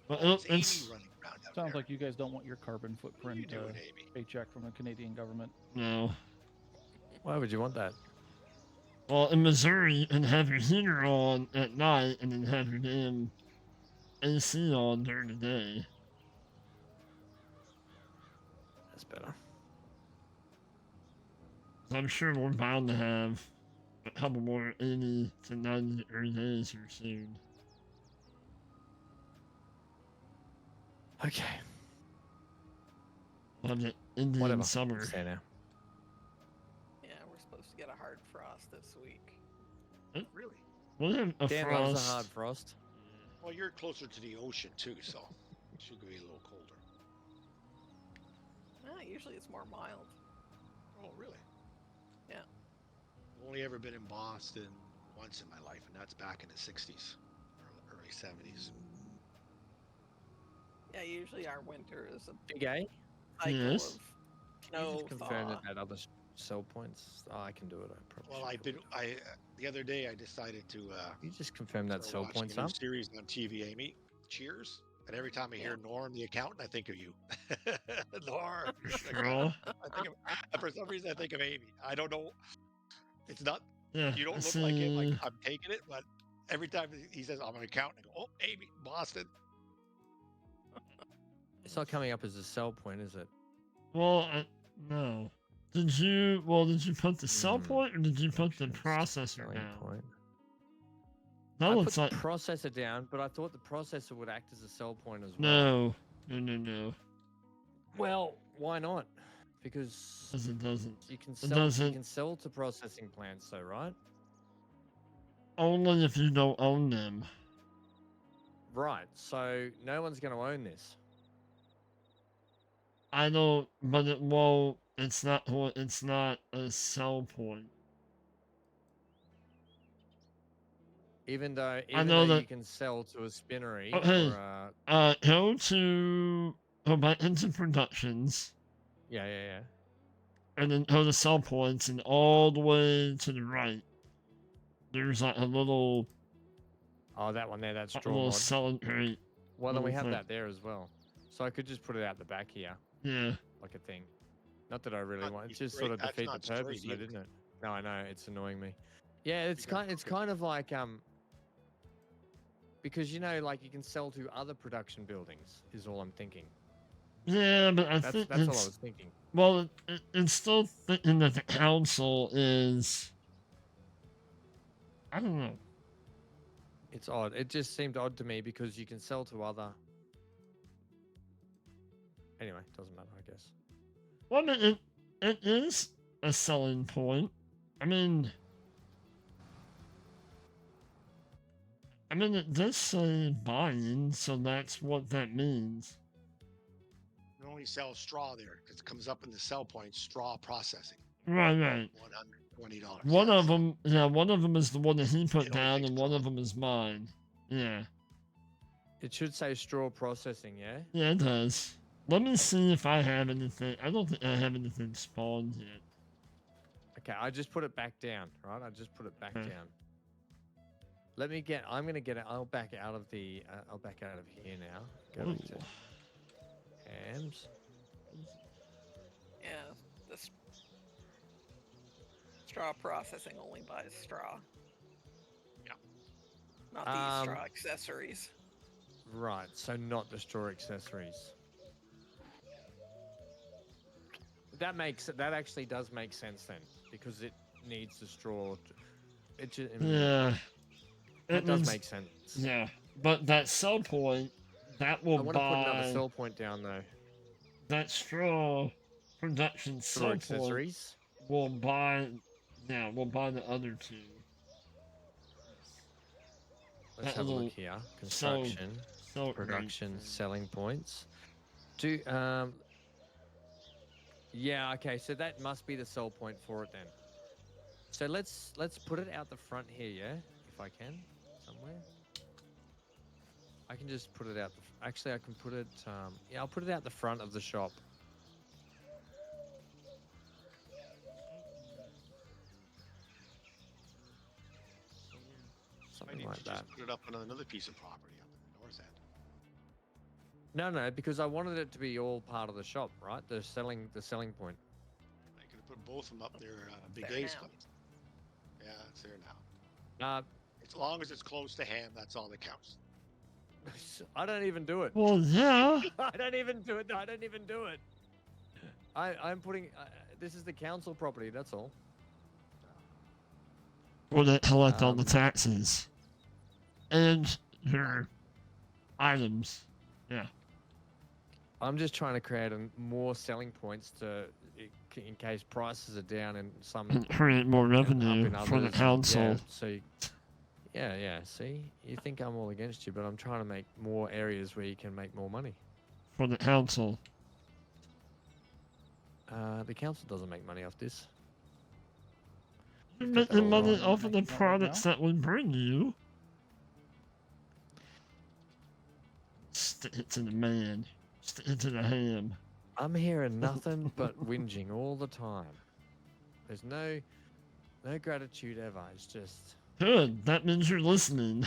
but It's Amy it's running around out Sounds there. like you guys don't want your carbon What are footprint you doing, Amy? paycheck from the Canadian government. No. Why would you want that? Well, in Missouri, you can have your heater on at night and then have your damn AC on during the day. That's better. So I'm sure we're bound to have a couple more 80 to 90 degree days here soon. Okay. We'll have the Indian Whatever. summer. Stay now. Yeah, we're supposed to get a hard frost this week. Really? We'll have a Dan frost. loves a hard frost. Well, you're closer to the ocean too, so it should be a little colder. Usually it's more mild. Oh, really? Yeah. I've only ever been in Boston once in my life, and that's back in the 60s, early 70s. Yeah, usually our winter is a Big A? cycle Yes. of Can you snow, just confirm thaw. that at other sell points? Oh, I can do it. I probably Well, should I've do been. it. The other day I decided to You just confirm that start sell watching points a new up. series on TV, Amy. Cheers. And every time I hear Norm the accountant, I think of you. Norm. Sure. For some reason, I think of Amy. I don't know. It's not. Yeah. You don't let's look like him. Like see. I'm taking it, but every time he says I'm an accountant, I go, "Oh, Amy, Boston." It's not coming up as a sell point, is it? Well, no. Did you put the cell Hmm. point or did you put the Options, processor selling down? point. That I put looks the like processor down, but I thought the processor would act as a sell point as well. no. Well, why not? Because Because it doesn't. you can It sell. You doesn't. can sell to processing plants, though, right? Only if you don't own them. Right. So no one's going to own this. I don't, but it's not a sell point. Even though know that- you can sell to a spinnery Okay. or a Go back into productions yeah. and then go to sell points and all the way to the right. There's like a little Oh, that one there, that's a straw little mod. selling rate. Well, then we little have thing. that there as well. So I could just put it out the back here, Yeah. like a thing. Not that I really Not want. It straight- just sort of that's defeat the not straight purpose, though, either. didn't it? No, I know it's annoying me. Yeah, it's You got it's crooked. kind of like because like you can sell to other production buildings is all I'm thinking. Yeah, but I That's think all I it's was thinking. well, it's still thinking that the council is. I don't know. It's odd. It just seemed odd to me because you can sell to other. Anyway, doesn't matter, I guess. Well, I mean, it is a selling point. I mean, it does say buying, so that's what that means. You only sell straw there because it comes up in the sell point, straw processing, Right. $120. One of them is the one that he put It only down, takes and one of straw. them is mine. Yeah. It should say straw processing, yeah? Yeah, it does. Let me see if I have anything. I don't think I have anything spawned yet. Okay, I just put it back down, right? I just put it back Okay. down. I'm gonna get it. I'll back out of here now. Go back to Ooh. hams. Yeah, this straw processing only buys straw. Yeah. Not these straw accessories. Right, so not the straw accessories. That actually does make sense then, because it needs the straw. Yeah. That does means- make sense. Yeah, but that sell point, that will I want to put another buy sell point down though. that straw production Straw sell point accessories. will buy. Yeah, we'll buy the other two. Let's that have a little look here. Construction, So production, selling points. Yeah, okay, so that must be the sell point for it then. So let's put it out the front here, yeah, if I can, somewhere. I can just put it out. Actually, I can put it. Yeah, I'll put it out the front of the shop. Why Something didn't like you that. just put it up on another piece of property up in the north end? No, because I wanted it to be all part of the shop, right? The selling point. I could have put both of them up there. Big There A's now. place. Yeah, it's there now. Uh, As long as it's close to ham, that's all that counts. I don't even do it. Well, yeah. I don't even do it. I don't even do it. I'm putting. This is the council property. That's all. Will it collect all the Um, taxes and your items? Yeah. I'm just trying to create more selling points in case prices are down in some And create more and up revenue in for the others. council. Yeah, so yeah. See, you think I'm all against you, but I'm trying to make more areas where you can make more money. For the council. The council doesn't make money off this. You're Got that making all money wrong. off of the Making that right products now? that we bring you. Stick it to the man. Stick it to the ham. I'm hearing nothing but whinging all the time. There's no gratitude ever. It's just Good. That means you're listening.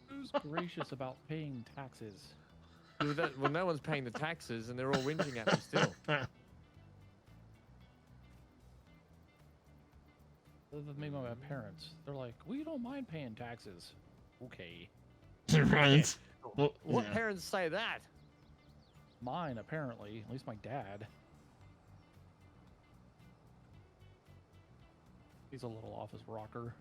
Who's gracious about paying taxes? well, no one's paying the taxes, and they're all whinging at me still. Other than maybe my parents. They're like, we don't mind paying taxes. Okay. You're right. Well, What yeah. parents say that? Mine, apparently. At least my dad. He's a little off his rocker.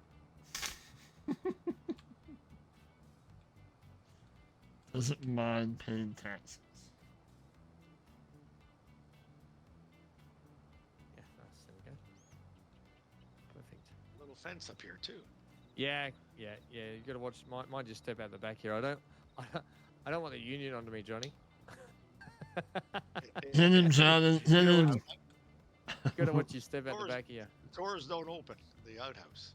Doesn't mind paying taxes. Yeah, nice. There we go. Perfect. Little fence up here too. Yeah. You gotta watch. Might just step out the back here. I don't want the union under me, Johnny. Hit him, John. Hit him. Gotta watch you step out the Doors- back here. Doors don't open in the outhouse.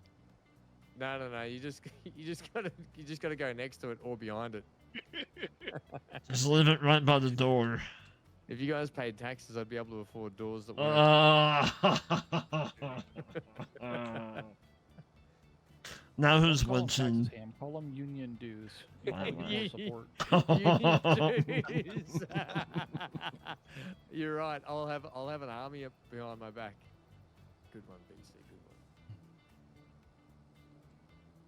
No. You just gotta go next to it or behind it. Just leave it right by the door. If you guys paid taxes, I'd be able to afford doors that work. Now who's Don't call 'em winching? taxes, Ham. Call them union dues. Wow. Union support. Union dues. You're right. I'll have an army up behind my back. Good one, BC. Good one.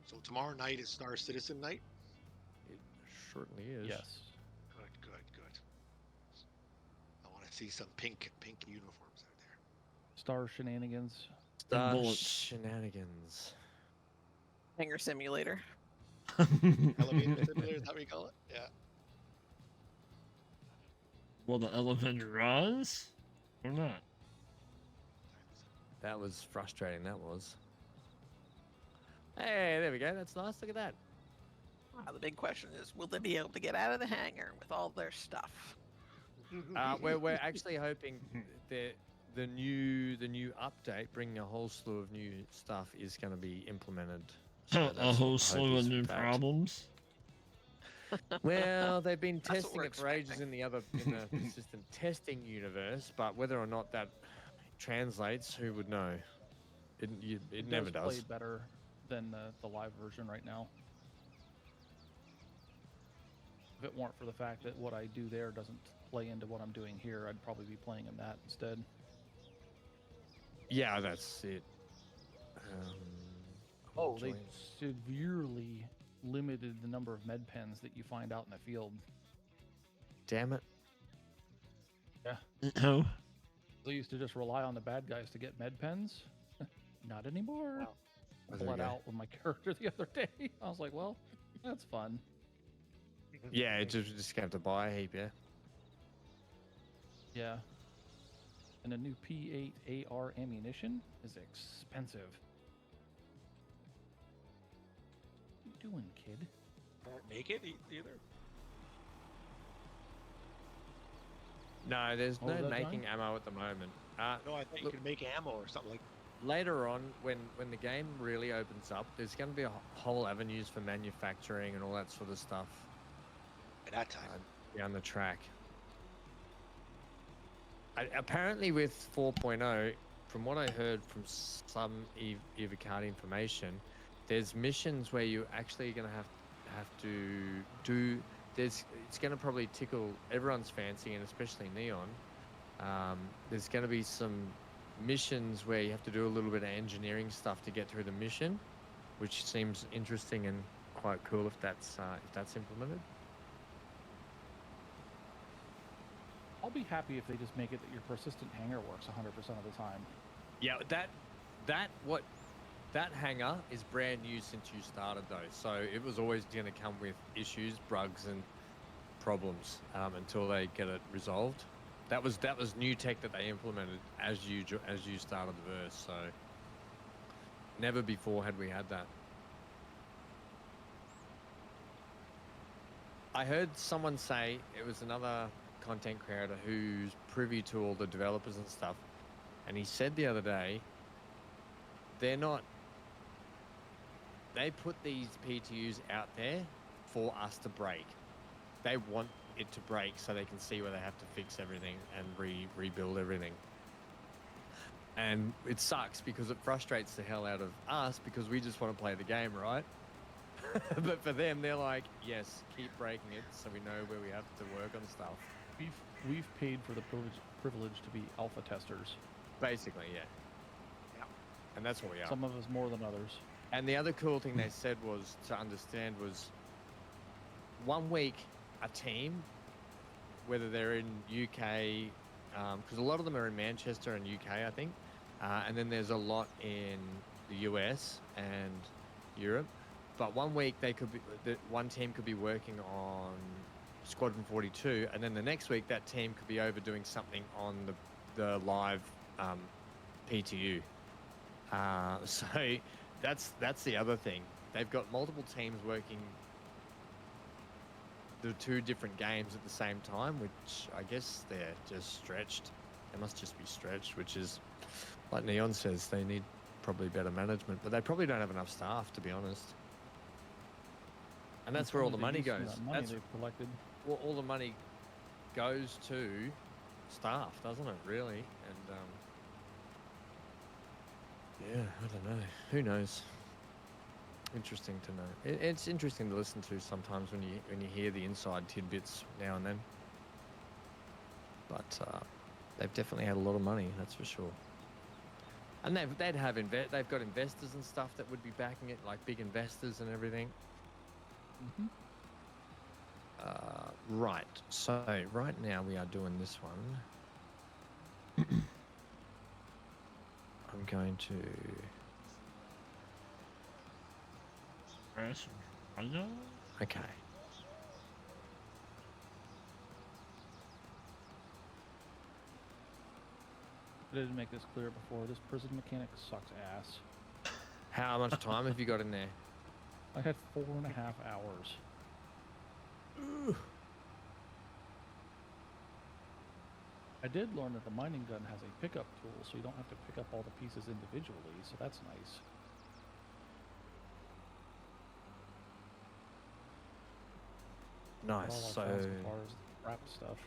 So tomorrow night is Star Citizen night. It certainly is. Yes. Good. I want to see some pink uniforms out there. Star shenanigans. Star bullets. shenanigans. Hanger simulator. Elevator simulator, is that what we call it? Yeah. Will the elevator rise or not? That was frustrating. That was. Hey, there we go. That's nice. Look at that. Now, the big question is, will they be able to get out of the hangar with all their stuff? We're actually hoping that the new update, bringing a whole slew of new stuff, is going to be implemented. So A that's whole what the hope slew is, of in new fact. problems. Well, they've been That's what testing we're it for ages expecting. in the consistent testing universe, but whether or not that translates, who would know? It never Play does. better than the live version right now. If it weren't for the fact that what I do there doesn't play into what I'm doing here, I'd probably be playing in that instead. Yeah, that's it. Oh, they join- severely limited the number of med pens that you find out in the field. Damn it. Oh, They used to just rely on the bad guys to get med pens. Not anymore. Oh, there we Bled go. out with my character the other day. I was like, well, that's fun. Yeah, just gonna have to buy a heap, yeah. Yeah. And a new P8 AR ammunition is expensive. What you doing, kid? Make it either. No, there's Oh, no is that making done? ammo at the moment. No, I thought you Look- could make ammo or something like. Later on, when the game really opens up, there's going to be a whole avenues for manufacturing and all that sort of stuff At that time. down the track. Apparently, with 4.0, from what I heard from some Evocard information, there's missions where you're actually going to have to do it's going to probably tickle everyone's fancy, and especially Neon. There's going to be some missions where you have to do a little bit of engineering stuff to get through the mission, which seems interesting and quite cool if that's implemented. I'll be happy if they just make it that your persistent hanger works 100% of the time. Yeah, that hanger is brand new since you started though, so it was always going to come with issues, bugs, and problems until they get it resolved. That was new tech that they implemented as you started the verse. So never before had we had that. I heard someone say, it was another content creator who's privy to all the developers and stuff, and he said the other day, they put these PTUs out there for us to break. They want it to break so they can see where they have to fix everything and rebuild everything. And it sucks because it frustrates the hell out of us because we just want to play the game, right? But for them, they're like, yes, keep breaking it so we know where we have to work on stuff. We've paid for the privilege to be alpha testers. Basically, yeah. And that's what we are. Some of us more than others. And the other cool thing they said was, to understand, was 1 week a team, whether they're in UK, because a lot of them are in Manchester and UK, I think, and then there's a lot in the US and Europe. But 1 week one team could be working on Squadron 42, and then the next week that team could be over doing something on the live PTU. So that's the other thing. They've got multiple teams working the 2 different games at the same time, which I guess they're just stretched. They must just be stretched, which is, like Neon says, they need probably better management, but they probably don't have enough staff, to be honest. And that's where all the money goes. That's they've collected. well, all the money goes to staff, doesn't it, really? And yeah, I don't know. Who knows? Interesting to know. It's interesting to listen to sometimes when you hear the inside tidbits now and then. But they've definitely had a lot of money, that's for sure. And they've got investors and stuff that would be backing it, like big investors and everything. Mm-hmm. Right. So right now we are doing this one. I'm going to. Okay. I didn't make this clear before. This prison mechanic sucks ass. How much time have you got in there? I had 4.5 hours. Ooh. I did learn that the mining gun has a pickup tool, so you don't have to pick up all the pieces individually, so that's nice. Nice. All I So found so far is wrap stuff.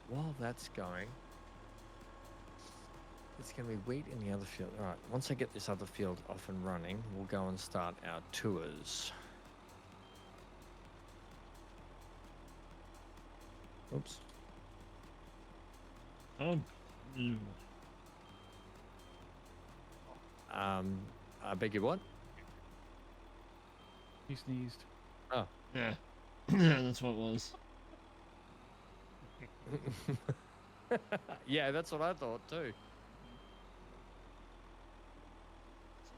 while that's going, it's going to be wheat in the other field. All right. Once I get this other field off and running, we'll go and start our tours. Oops. Oh, you. I beg your what? He sneezed. Oh. Yeah. Yeah, that's what it was. Yeah, that's what I thought too.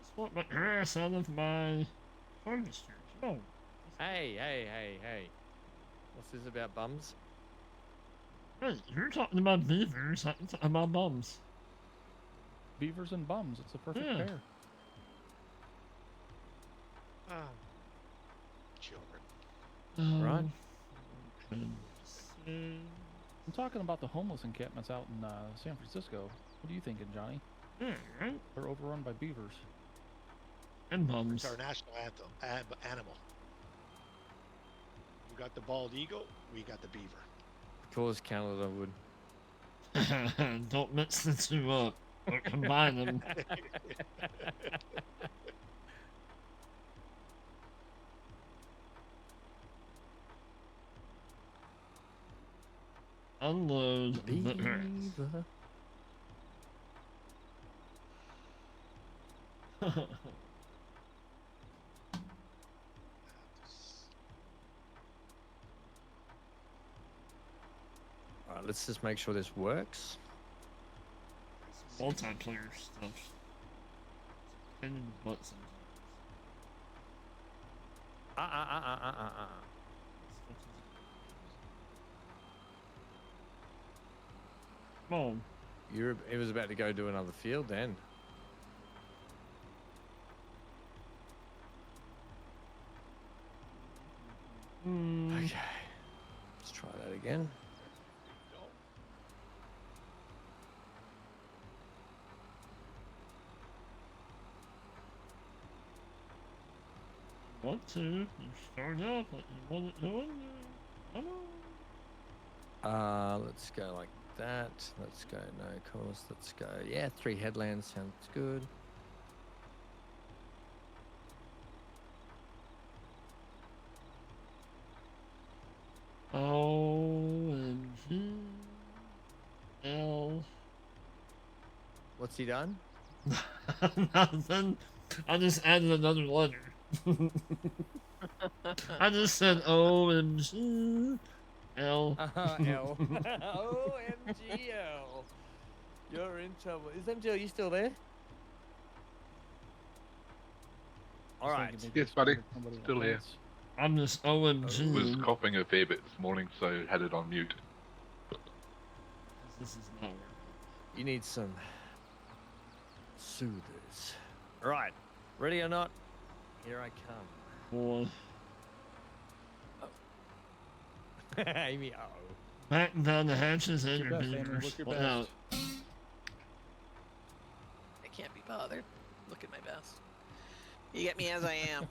Just want my ass out of my harvester. Oh. Hey. What's this about bums? Hey, you're talking about beavers, I'm talking about bums. Beavers and bums. It's a perfect Yeah. pair. Children. Right. I'm talking about the homeless encampments out in San Francisco. What are you thinking, Johnny? Yeah, right? They're overrun by beavers. And It's bums. our national animal. You got the bald eagle, we got the beaver. Of course, Canada would. Don't mix the two up. Or combine them. unload the earth. Beaver. All right, let's just make sure this works. Multiplayer stuff. Pain in the butt sometimes. Come on. It was about to go do another field then. Okay. Let's try that again. Want to? You start up like you want it doing. Come on. Let's go like that. Let's go no course. Let's go. Yeah, 3 headlands sounds good. OMG. L. What's he done? Nothing. I just added another letter. I just said OMG. L. L. OMGL. You're in trouble. Is MGL, you still there? All right. Yes, buddy. Still here. I'm just I was OMG. coughing a fair bit this morning, so had it on mute. This is not working. You need some soothers. Right. Ready or not? Here I come. Boy. Amy, oh. Batten down the hatches and Your your best, Amy. beavers. Look your Look best. out. I can't be bothered. Look at my best. You get me as I am.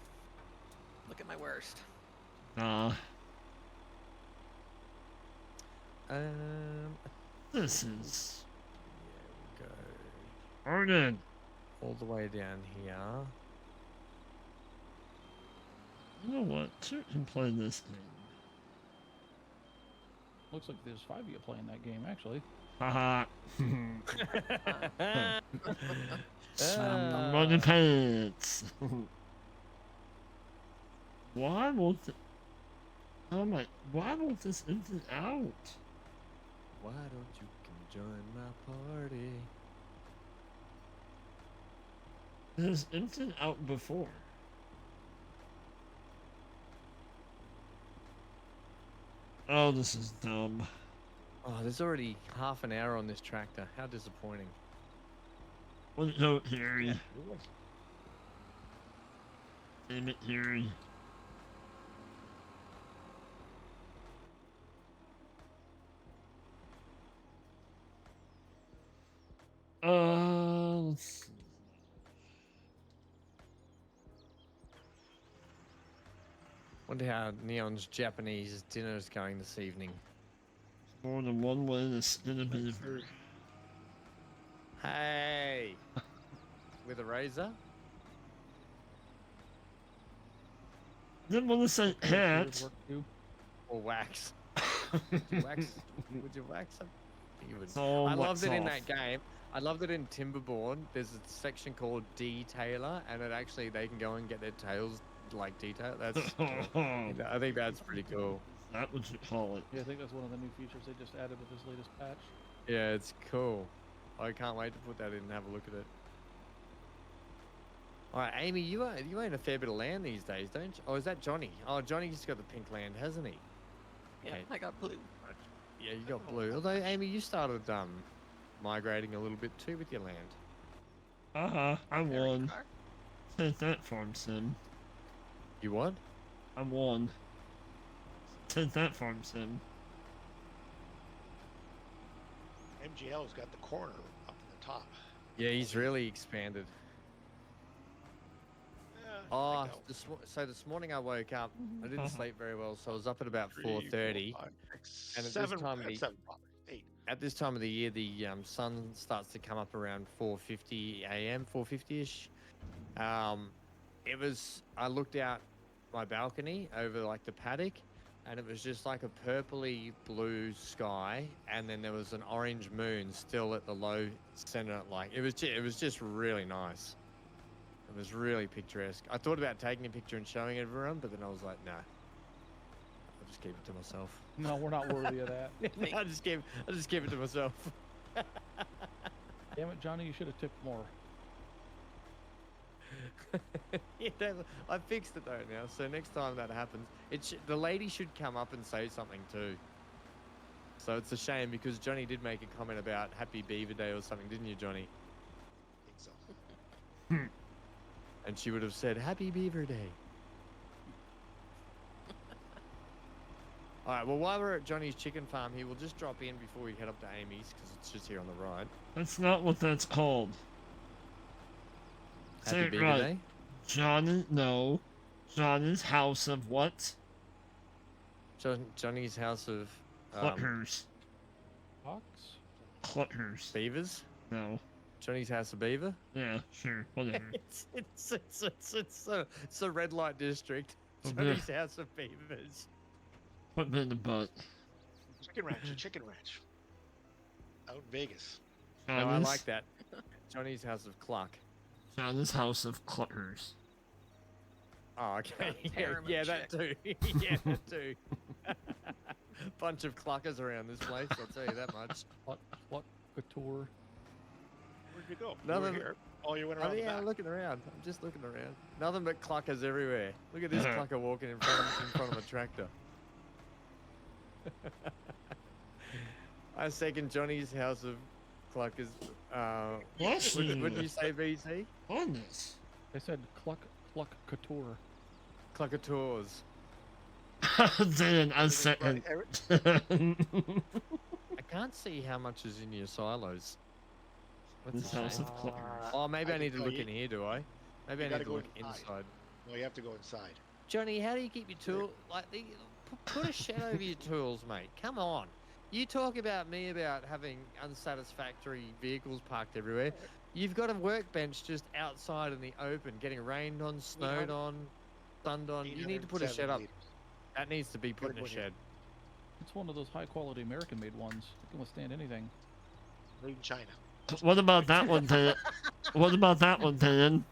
Look at my worst. Nah. Um, This is Here we go. hard. All the way down here. You know what? Two can play this game. Looks like there's 5 of you playing that game, actually. Haha. Ah. Running pants. Why won't it? Oh my! Why won't this empty out? Why don't you come join my party? It was emptied out before. Oh, this is dumb. Oh, there's already half an hour on this tractor. How disappointing. What note, Harry? Damn it, Harry. Let's see. Wonder how Neon's Japanese dinner is going this evening. More than one way to skin a beaver. Hey! With a razor? Didn't want to say It would hat. work too. Or wax? Would you wax them? You would. So I loved it in off. that game. I loved it in Timberborn. There's a section called Detailer, and it actually they can go and get their tails like detailed. That's I think that's pretty cool. That what you call it. Yeah, I think that's one of the new features they just added with this latest patch. Yeah, it's cool. I can't wait to put that in and have a look at it. All right, Amy, you own a fair bit of land these days, don't you? Oh, is that Johnny? Oh, Johnny's got the pink land, hasn't he? Yeah, Okay. I got blue. Yeah, you got blue. Although, Amy, you started migrating a little bit too with your land. I Very won. car. Take that, Farm Sim. You what? I won. Take that, Farm Sim. MGL's got the corner up in the top. Yeah, he's really expanded. Yeah, Oh, I know. so this morning I woke up. I didn't sleep very well, so I was up at about 3, 4:30. 4, 5, 6, And at this 7, time of the- 7 probably. 8. At this time of the year, the sun starts to come up around 4:50 a.m., 4:50ish. I looked out my balcony over like the paddock, and it was just like a purpley blue sky, and then there was an orange moon still at the low center. Like it was just really nice. It was really picturesque. I thought about taking a picture and showing everyone, but then I was like, nah, I'll just keep it to myself. No, we're not worthy of that. I'll just keep it to myself. Damn it, Johnny, you should have tipped more. Yeah, I fixed it though now, so next time that happens, the lady should come up and say something too. So it's a shame because Johnny did make a comment about Happy Beaver Day or something, didn't you, Johnny? I think so. And she would have said Happy Beaver Day. All right, well, while we're at Johnny's chicken farm here, we'll just drop in before we head up to Amy's because it's just here on the right. That's not what that's called. Say Happy it Beaver right. Day? Johnny's house of what? Johnny's house of Clutters. Fox? Clutters. beavers? No. Johnny's house of beaver? Yeah, sure, whatever. It's a red light district. Oh, Johnny's house of beavers. Put me in the butt. Chicken Ranch, a chicken ranch. Out in Vegas. No, I Johnny's, like that. Johnny's house of cluck. Johnny's house of clutters. Oh, okay. Harem of Yeah, that too. Yeah, that too. Bunch of cluckers around this place, I'll tell you that much. What couture? Where'd you go? You Nothing. were here. Oh, you went Oh, around the yeah, back. I'm looking around. I'm just looking around. Nothing but cluckers everywhere. Look at this clucker walking in front of a tractor. I second Johnny's house of cluckers. Bless What you. did you say, VC? Goodness. They said cluck couture. Cluckatours. Dan, I Right, second. I can't see how much is in your silos. What's This the house shame? of clutters. Oh, maybe I I need can to tell look you- in here, do I? Maybe I You need gotta to go look inside. inside. No, you have to go inside. Johnny, how do you keep your tool put a shed over your tools, mate? Come on. You talk about me about having unsatisfactory vehicles parked everywhere. You've got a workbench just outside in the open, getting rained on, snowed on, sunned on. You need to put a shed 870 up. liters. That needs to be put in a Gotta go shed. It's one of those high quality American made ones. It can withstand anything. Made in China. What about that one, Dan? What about that one, Dan?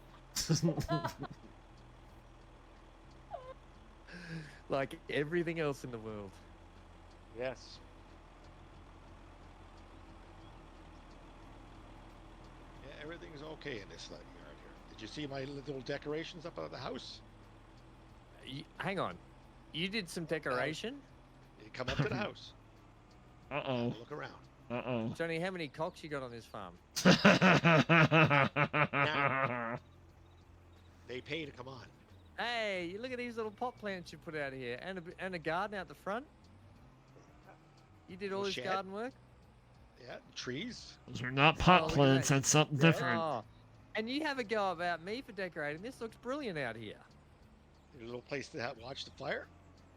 Like everything else in the world. Yes. Yeah, everything's okay in this side yard here. Did you see my little decorations up out of the house? Hang on. You did some decoration? You come up to the house, Uh-oh. look around. Uh-oh. Johnny, how many cocks you got on this farm? They pay to come on. Hey, look at these little pot plants you put out here, and a garden out the front. You did all Little this shed. garden work. Yeah, trees. Those are not pot look at plants, that. that's something different. Oh, and you have a go about me for decorating. This looks brilliant out here. There's a little place to watch the fire.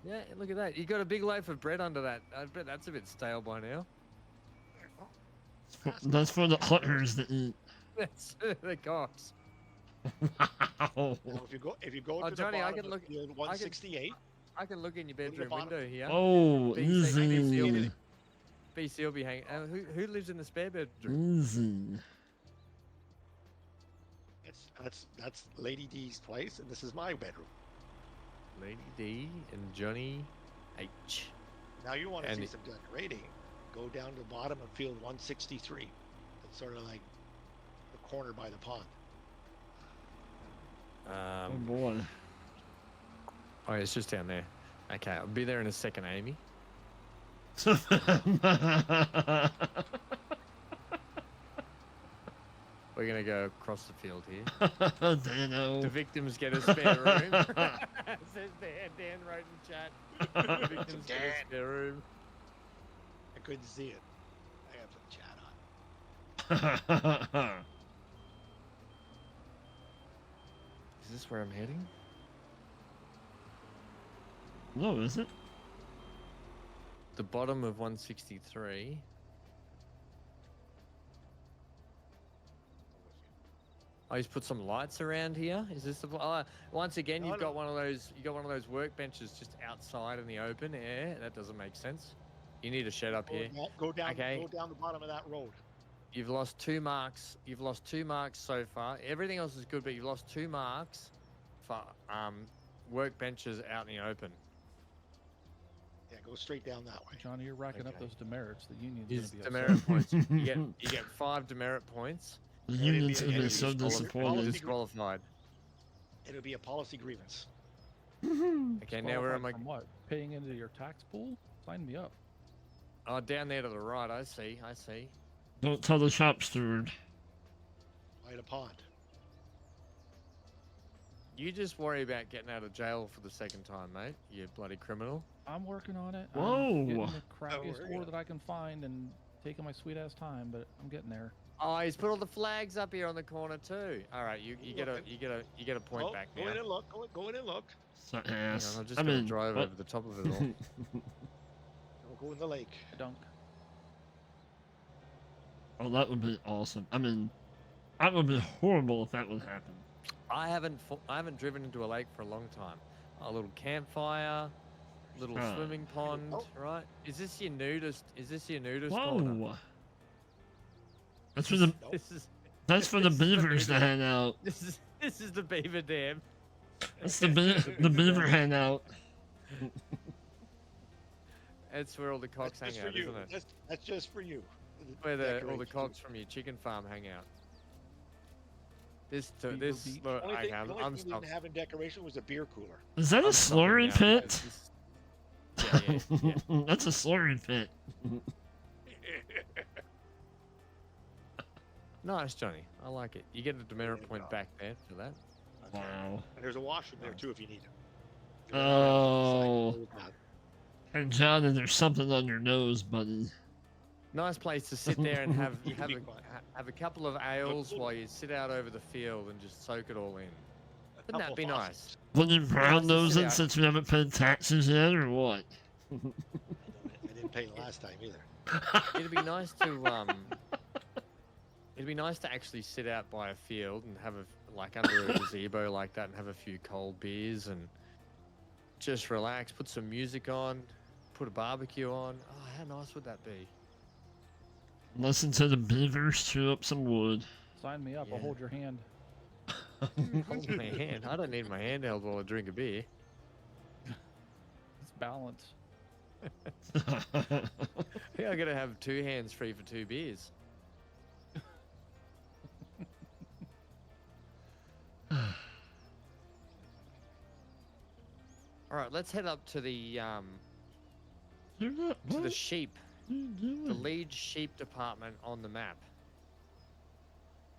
Yeah, look at that. You got a big loaf of bread under that. I bet that's a bit stale by now. That's for the clutters to eat. That's the cocks. Wow. Now, if you go Oh, to Johnny, the I bottom can of look- field 168, I can look in your Go to the bedroom bottom. window here. Oh, BC easy. BC will be hanging. Who lives in the spare bedroom? Easy. that's Lady D's place, and this is my bedroom. Lady D and Johnny H. Now you want to And see it- some decorating? Go down to the bottom of field 163. It's sort of like the corner by the pond. Oh boy. Oh, it's just down there. Okay, I'll be there in a second, Amy. We're gonna go across the field here. Dano. The victims get a spare room. Says Dan wrote in chat. The victims get a spare room. I couldn't see it. I gotta put the chat on. Is this where I'm heading? No, is it? The bottom of 163. Oh, he's put some lights around here. Is this the? Once again, No, you've no. got one of those. You got one of those workbenches just outside in the open air. That doesn't make sense. You need a shed up here. Go down. Okay. Go down the bottom of that road. You've lost 2 marks. You've lost 2 marks so far. Everything else is good, but you've lost 2 marks for workbenches out in the open. Yeah, go straight down that way. Johnny, you're racking up Okay. those demerits. The union's His gonna be demerit upset. points. You get 5 demerit points. The It'd union's be- gonna be it'd so be disappointed. policy- Disqualified. It'll be a policy grievance. Okay, now where am I? Disqualified from what? Paying into your tax pool? Sign me up. Oh, down there to the right. I see. I see. Don't tell the shop steward. By the pond. You just worry about getting out of jail for the second time, mate. You bloody criminal. I'm working on it. Whoa. I'm getting the crappiest worry. ore that I can find and taking my sweet ass time, but I'm getting there. Oh, he's put all the flags up here on the corner too. All right, you get a point Oh, back go now. in and look. Go in and look. So Hang on, ass. I'm just I gonna mean, drive what- over the top of it all. Go in the lake. Dunk. Oh, that would be awesome. I mean, that would be horrible if that would happen. I haven't driven into a lake for a long time. A little campfire, little Huh. swimming pond, Oh. right? Is this your nudist corner? Whoa. That's for the Nope. This is that's for the beavers to hang out. this is the beaver dam. That's the beaver hangout. That's where all the cocks That's hang just for out, you. isn't it? That's just for you. Where all the Decorations. cocks from your chicken farm hang out. This Beaver this Beach. look, Only okay, thing, I'm the only thing we stopped. didn't have in decoration was a beer cooler. Is that a I'm stopping slurry now, pit? because this- yeah. That's a slurry pit. Nice, Johnny. I like it. You get a demerit Good point job. back there for that. Wow. And there's a washroom there too if you need it. Oh. And Johnny, there's something on your nose, buddy. Nice place to sit there and have You can be quiet. have a couple of ales while you sit out over the field and just soak it all in. Wouldn't that be nice? Will you brown to nose sit it out. since we haven't paid taxes yet, or what? I didn't pay last time either. It'd be nice to It'd be nice to actually sit out by a field and have like under a gazebo like that and have a few cold beers and just relax, put some music on, put a barbecue on. Oh, how nice would that be? Listen to the beavers chew up some wood. Sign me up. I'll Yeah. hold your hand. Hold my hand. I don't need my hand held while I drink a beer. It's balance. Yeah, I'm gonna have 2 hands free for 2 beers. All right, let's head up to the You're not, to what? the sheep, What are you the doing? lead sheep department on the map.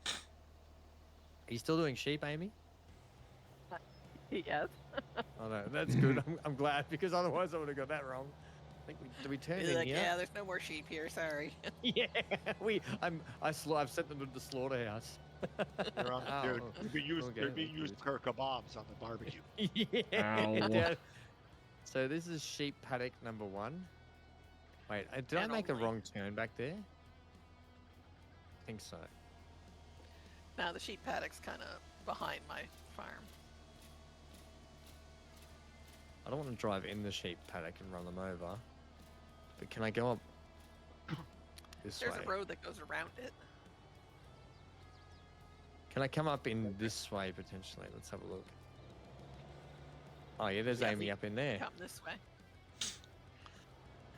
Are you still doing sheep, Amy? Yes. Oh no, that's good. I'm glad because otherwise I would have got that wrong. I think did we turn He's in like, here? yeah, there's no more sheep here. Sorry. Yeah, I've sent them to the slaughterhouse. They're, on, Oh, they're being used, okay, they're being that's used for kebabs on the barbecue. Yeah. Ow. Dad. So this is sheep paddock number 1. Wait, did I And make a only. wrong turn back there? I think so. Now the sheep paddock's kind of behind my farm. I don't want to drive in the sheep paddock and run them over. But can I go up this There's way? a road that goes around it. Can I come up in this way potentially? Let's have a look. Oh yeah, there's Yeah, Amy you up in there. Come this way.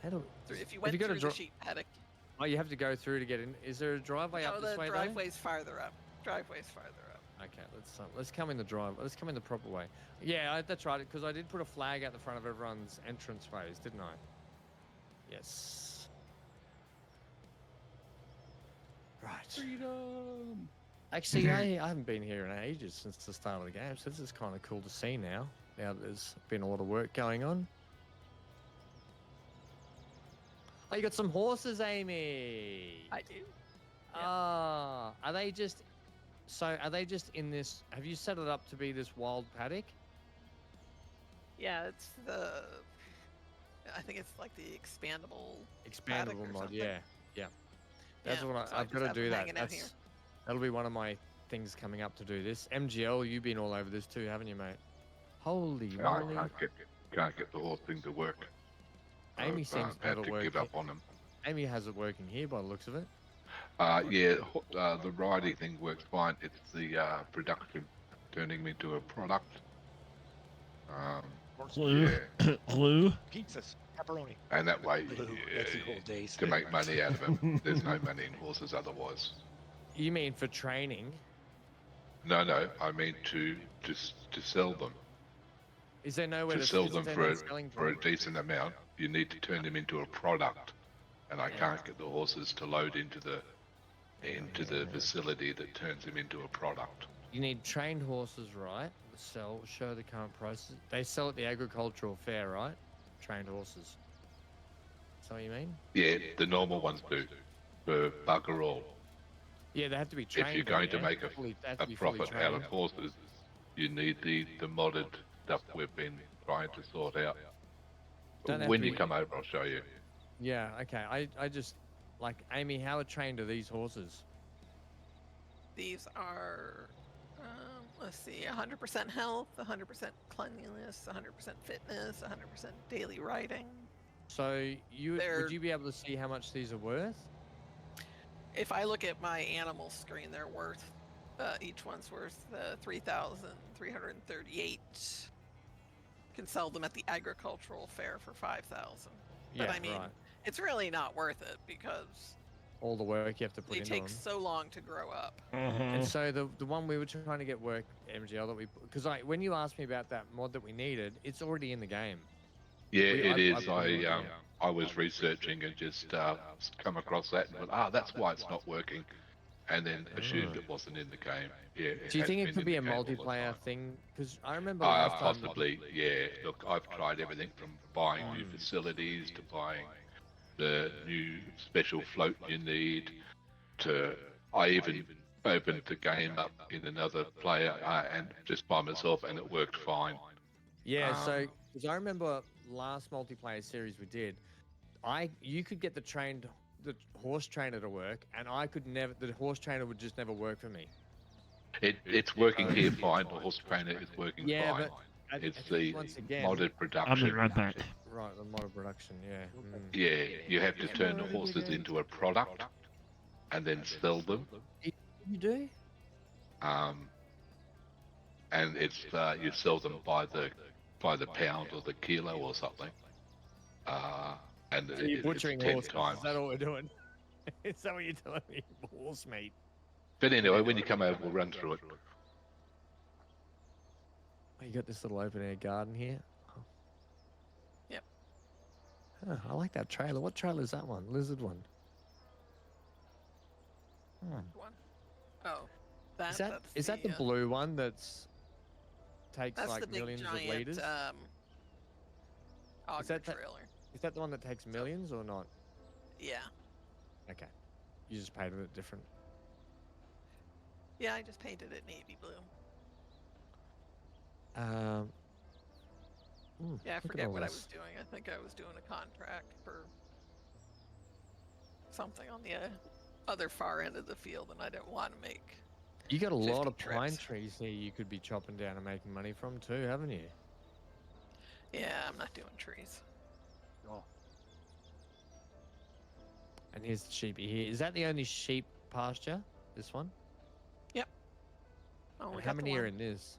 How do? If you Have went you got a through the sheep paddock, Oh, you have to go through to get in. Is there a driveway no, up this the way? driveway's farther up. Driveway's farther up. Though? Okay, let's come in the drive. Let's come in the proper way. Yeah, that's right. Because I did put a flag out the front of everyone's entrance ways, didn't I? Yes. Right. Freedom. Actually, I haven't been here in ages since the start of the game, so this is kind of cool to see now. Now that there's been a lot of work going on. Oh, you got some horses, Amy. I do. Ah, are they just? So are they just in this? Have you set it up to be this wild paddock? Yeah, it's the. I think it's like the expandable. paddock Expandable or mod, something. yeah, yeah. That's Yeah, what so I've just got to have do them that. hanging out here. That'll be one of my things coming up to do this. MGL, you've been all over this too, haven't you, mate? Holy I moly! can't get the whole thing to work. Amy I've seems to had have it to working. give up on them. Amy has it working here by the looks of it. Yeah, the riding thing works fine. It's the production turning me into a product. Glue. Yeah, Glue. Pizzas, pepperoni. and that way, Glue, that's the old days. to make money out of them, there's no money in horses otherwise. You mean for training? No, I mean to sell them. Is there nowhere To to sell is them there for no a, selling for a point? decent amount, you need to turn them into a product, and I can't get the horses to load into the facility that turns them into a product. You need trained horses, right? Sell, show the current prices. They sell at the agricultural fair, right? Trained horses. Is that what you mean? Yeah, the normal ones do, for bugger all. Yeah, they have to be trained. If you're though, going to yeah? make They have to a be fully profit out of trained. horses, you need the modded stuff we've been trying to sort out. Don't have When to you be- come over, I'll show you. Yeah, okay. I just, like, Amy, how trained are these horses? These are, let's see, 100% health, 100% cleanliness, 100% fitness, 100% daily riding. So They're- would you be able to see how much these are worth? If I look at my animal screen, they're worth, each one's worth 3,338. Can sell them at the agricultural fair for 5,000. But Yeah, I mean, right. it's really not worth it because All the work you have to put they into take them. so long to grow up. And so the one we were trying to get work, MGL, that we, because when you asked me about that mod that we needed, it's already in the game. Yeah, We- it I- is. I- I was researching and just come across that and went, that's why it's not working, and then assumed it wasn't in the game. Yeah. Do you has think it been could in be the a game all the multiplayer time. thing? Because I remember last time. Possibly, yeah. Look, I've tried everything from buying new facilities to buying the new special float you need to I even opened the game up in another player and just by myself, and it worked fine. Yeah, Um, so because I remember last multiplayer series we did, you could get the horse trainer to work, and the horse trainer would just never work for me. It's working here fine. The horse trainer is working Yeah, fine. but It's I think the once again, modded I'll be production. right back. right, the model production, yeah. Yeah, you have to turn the horses into a product and then sell them. You do? And it's you sell them by the pound or the kilo or something. And So you're butchering it's 10 horses. times. Is that all we're doing? Is that what you're telling me? Horse meat. But anyway, when you come over, we'll run through it. Oh, you got this little open air garden here. Oh. Yep. Huh, I like that trailer. What trailer is that one? Lizard one. Hmm. One. Oh, that's Is that the blue one takes that's like the big millions giant, of liters? auger that the- trailer. Is that the one that takes millions or not? Yeah. Okay. You just painted it different. Yeah, I just painted it navy blue. Yeah, I look at forget all what I this. was doing. I think I was doing a contract for something on the other far end of the field, and I didn't want to make. You got a lot 50 of pine trips. trees here you could be chopping down and making money from too, haven't you? Yeah, I'm not doing trees. And here's the sheep here. Is that the only sheep pasture? This one? Oh, And we how got the many are one. in this?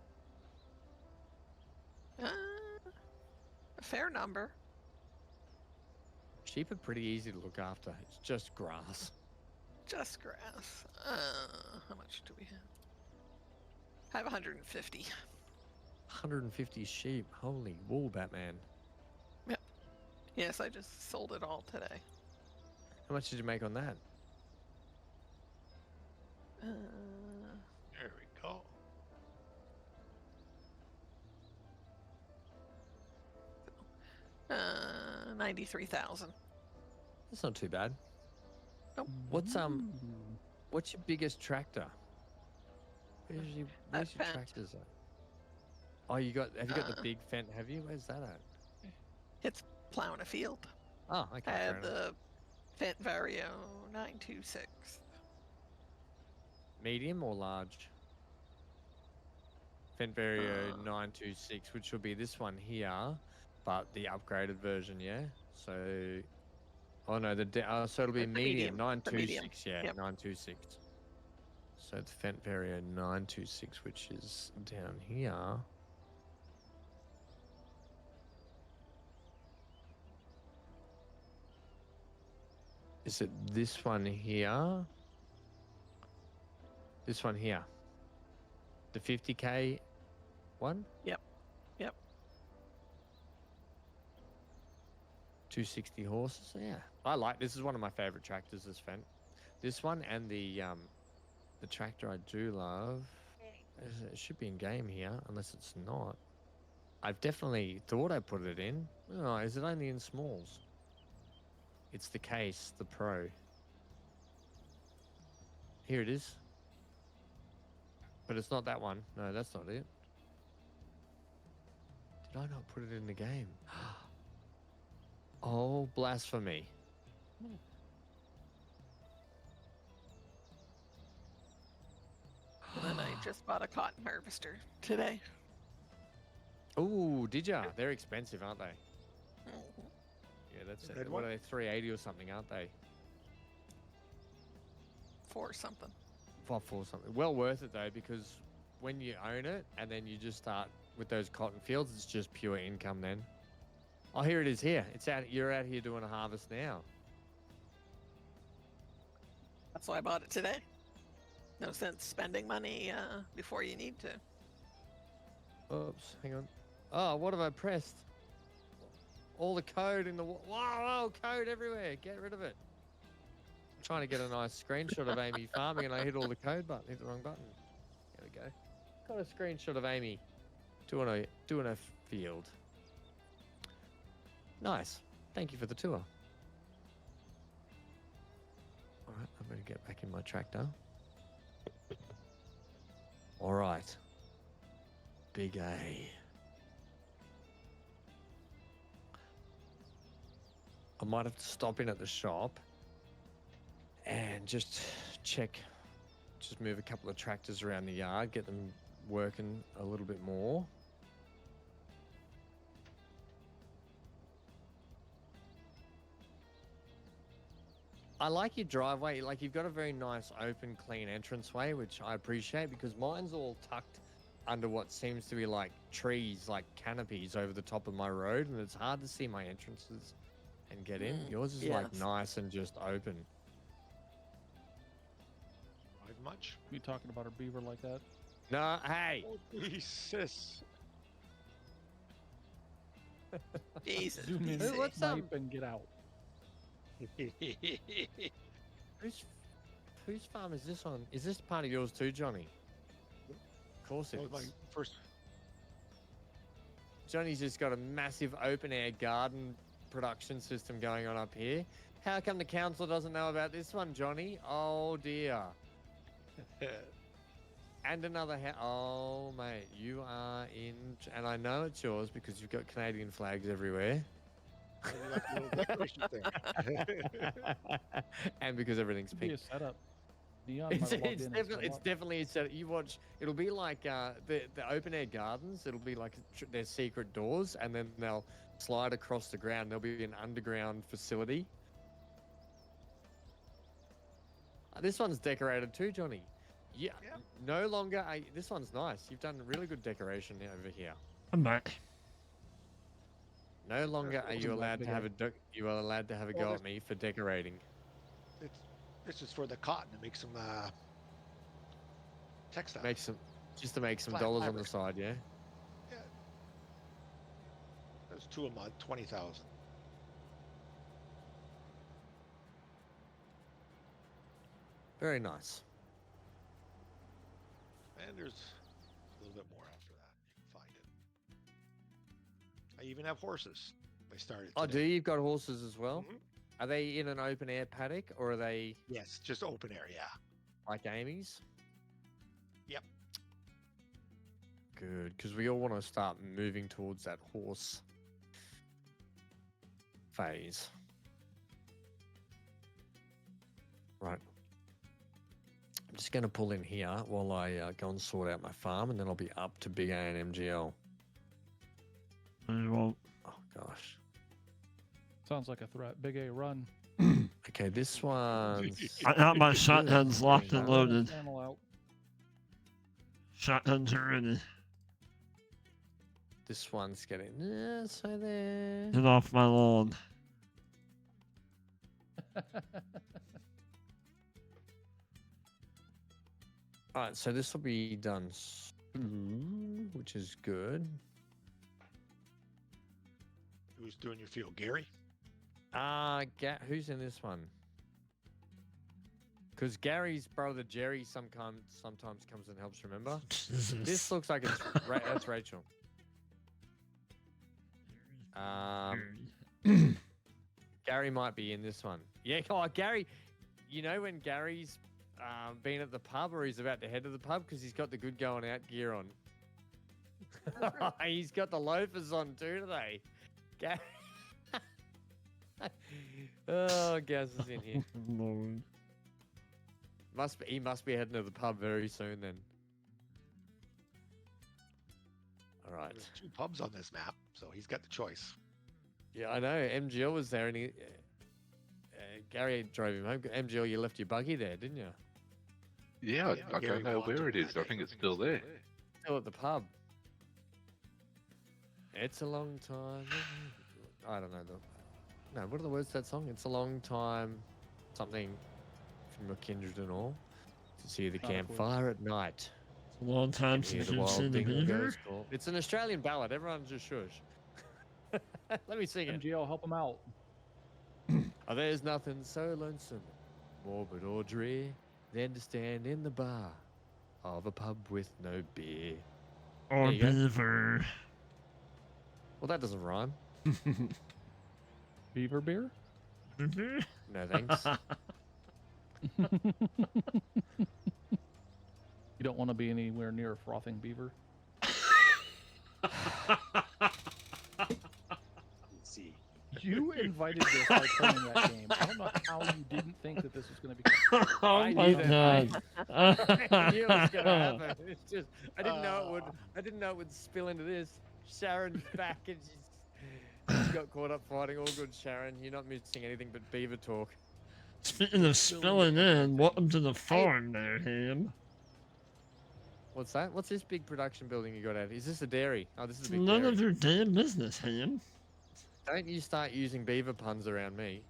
A fair number. Sheep are pretty easy to look after. It's just grass. Just grass. How much do we have? I have 150. 150 sheep. Holy wool, Batman. Yes, I just sold it all today. How much did you make on that? There we go. Uh, 93,000. That's not too bad. Nope. What's your biggest tractor? Where's your Fendt. tractors at? Oh, have you got the big Fendt, have you? Where's that at? It's plowing a field. Oh, okay. I fair have enough. the Fendt Vario 926. Medium or large? Fentvario 926, which will be this one here, but the upgraded version, yeah? So, oh no, so it'll be It's the medium, medium, the medium. 926, yeah, Yep. 926. So it's Fentvario 926, which is down here. Is it this one here? This one here. The 50k one? Yep. 260 horses. Yeah, this is one of my favorite tractors, this Fent. This one and the tractor I do love. It should be in game here, unless it's not. I've definitely thought I put it in. Oh, is it only in smalls? It's the case, the Pro. Here it is. But it's not that one. No, that's not it. Did I not put it in the game? Oh, blasphemy. And I just bought a cotton harvester today. Oh, did ya? They're expensive, aren't they? Mhm. Yeah, that's Red it. What one? are they? 380 or something, aren't they? For something. For something. Well worth it though, because when you own it and then you just start with those cotton fields, it's just pure income then. Oh, here it is. Here, it's out. You're out here doing a harvest now. That's why I bought it today. No sense spending money before you need to. Oops, hang on. Oh, what have I pressed? All the code in the wow, code everywhere. Get rid of it. I'm trying to get a nice screenshot of Amy farming, and I hit all the code button. Hit the wrong button. There we go. Got a screenshot of Amy doing a field. Nice. Thank you for the tour. All right, I'm going to get back in my tractor. All right. Big A. I might have to stop in at the shop and just check, just move a couple of tractors around the yard, get them working a little bit more. I like your driveway. Like, you've got a very nice, open, clean entranceway, which I appreciate, because mine's all tucked under what seems to be like trees, like canopies over the top of my road, and it's hard to see my entrances and get in. Yours is like Yes. nice and just open. Drive much? You talking about a beaver like that? No, hey, Oh, Jesus. Jesus. Zoom in, easy. what's up? snipe, and get out. whose farm is this on? Is this part of yours too, Johnny? Of course it That was is. my first. Johnny's just got a massive open air garden production system going on up here. How come the council doesn't know about this one, Johnny? Oh dear. And another oh mate, you are in, and I know it's yours because you've got Canadian flags everywhere. Maybe like a little decoration thing. And because everything's It'd be pink. a setup. Neon It's, might have logged it's, in and definitely, it's set up. definitely a set. You watch, it'll be like the open air gardens. It'll be like their secret doors, and then they'll slide across the ground. There'll be an underground facility. This one's decorated too, Johnny. Yeah, Yeah. no longer. This one's nice. You've done really good decoration over here. I'm back. No longer are you wasn't allowed that to have big. you are allowed to have a Well, go this- at me for decorating. This is for the cotton to make some textiles. Make some, just to make some Flat dollars on the fabric. side, yeah. Yeah. There's two of them, 20,000. Very nice. And there's a little bit more after that. You can find it. I even have horses. They started. Oh, do today. you? You've got horses as well? Mhm. Are they in an open air paddock, or are they Yes, just open air. Yeah. like Amy's? Yep. Good, because we all want to start moving towards that horse phase. Right. I'm just going to pull in here while I go and sort out my farm, and then I'll be up to Big A and MGL. Well, Oh, gosh. Sounds like a threat. Big A, run. Okay, this one's... I got my shotguns locked and Loaded. loaded. Ammo out. Shotguns are ready. This one's getting... Yeah, so there... Get off my lawn. Alright, so this will be done soon, which is good. Who's doing your field, Gary? Who's in this one? Because Gary's brother Jerry sometimes comes and helps, remember? This looks like it's... that's Rachel. Gary might be in this one. Yeah, Gary... You know when Gary's been at the pub or he's about to head to the pub because he's got the good going out gear on. He's got the loafers on too today. Gary... Oh, Gaz is in here. Lord. He must be heading to the pub very soon then. All right. There's 2 pubs on this map, so he's got the choice. Yeah, I know. MGL was there, and Gary drove him home. MGL, you left your buggy there, didn't you? Yeah, I Gary don't know wanted where it is. I that. think it's still there. Still at the pub. It's a long time. I don't know. No, what are the words to that song? It's a long time, something from your kindred and all, to see the Not a clue. campfire at night. It's a long time and hear since the you've wild seen the beaver. dingoes call. It's an Australian ballad. Everyone just shush. Let me sing it. MGL, help him out. Oh, there's nothing so lonesome, morbid or drear, than to stand in the bar of a pub with no beer. Or There you go. beaver. Well, that doesn't rhyme. Beaver beer? Beaver? No thanks. You don't want to be anywhere near a frothing beaver. Let's see. You invited this by playing that game. I don't know how you didn't think that this was going to be. Oh I my knew that. god. I knew it was gonna happen. It's just I didn't know it would. I didn't know it would spill into this. Sharon's back and she got caught up fighting. All good, Sharon. You're not missing anything but beaver talk. Speaking of spilling in, welcome to the farm there, Ham. What's that? What's this big production building you got out? Is this a dairy? Oh, this is It's a big none dairy. of your damn business, Ham. Don't you start using beaver puns around me.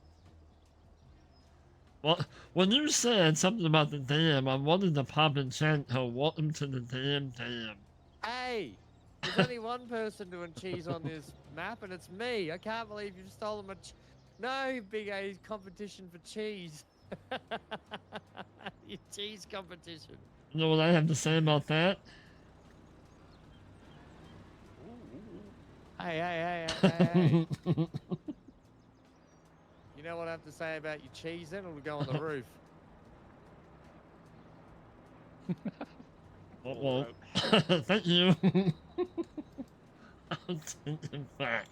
Well, when you said something about the dam, I wanted to pop in chat, oh, welcome to the damn dam. Hey, there's only one person doing cheese on this map, and it's me. I can't believe you've stolen my. No, Big A's competition for cheese. Your cheese competition. You know what I have to say about that? Hey. You know what I have to say about your cheese then? It'll go on the roof. Well, thank you. I'll take it back.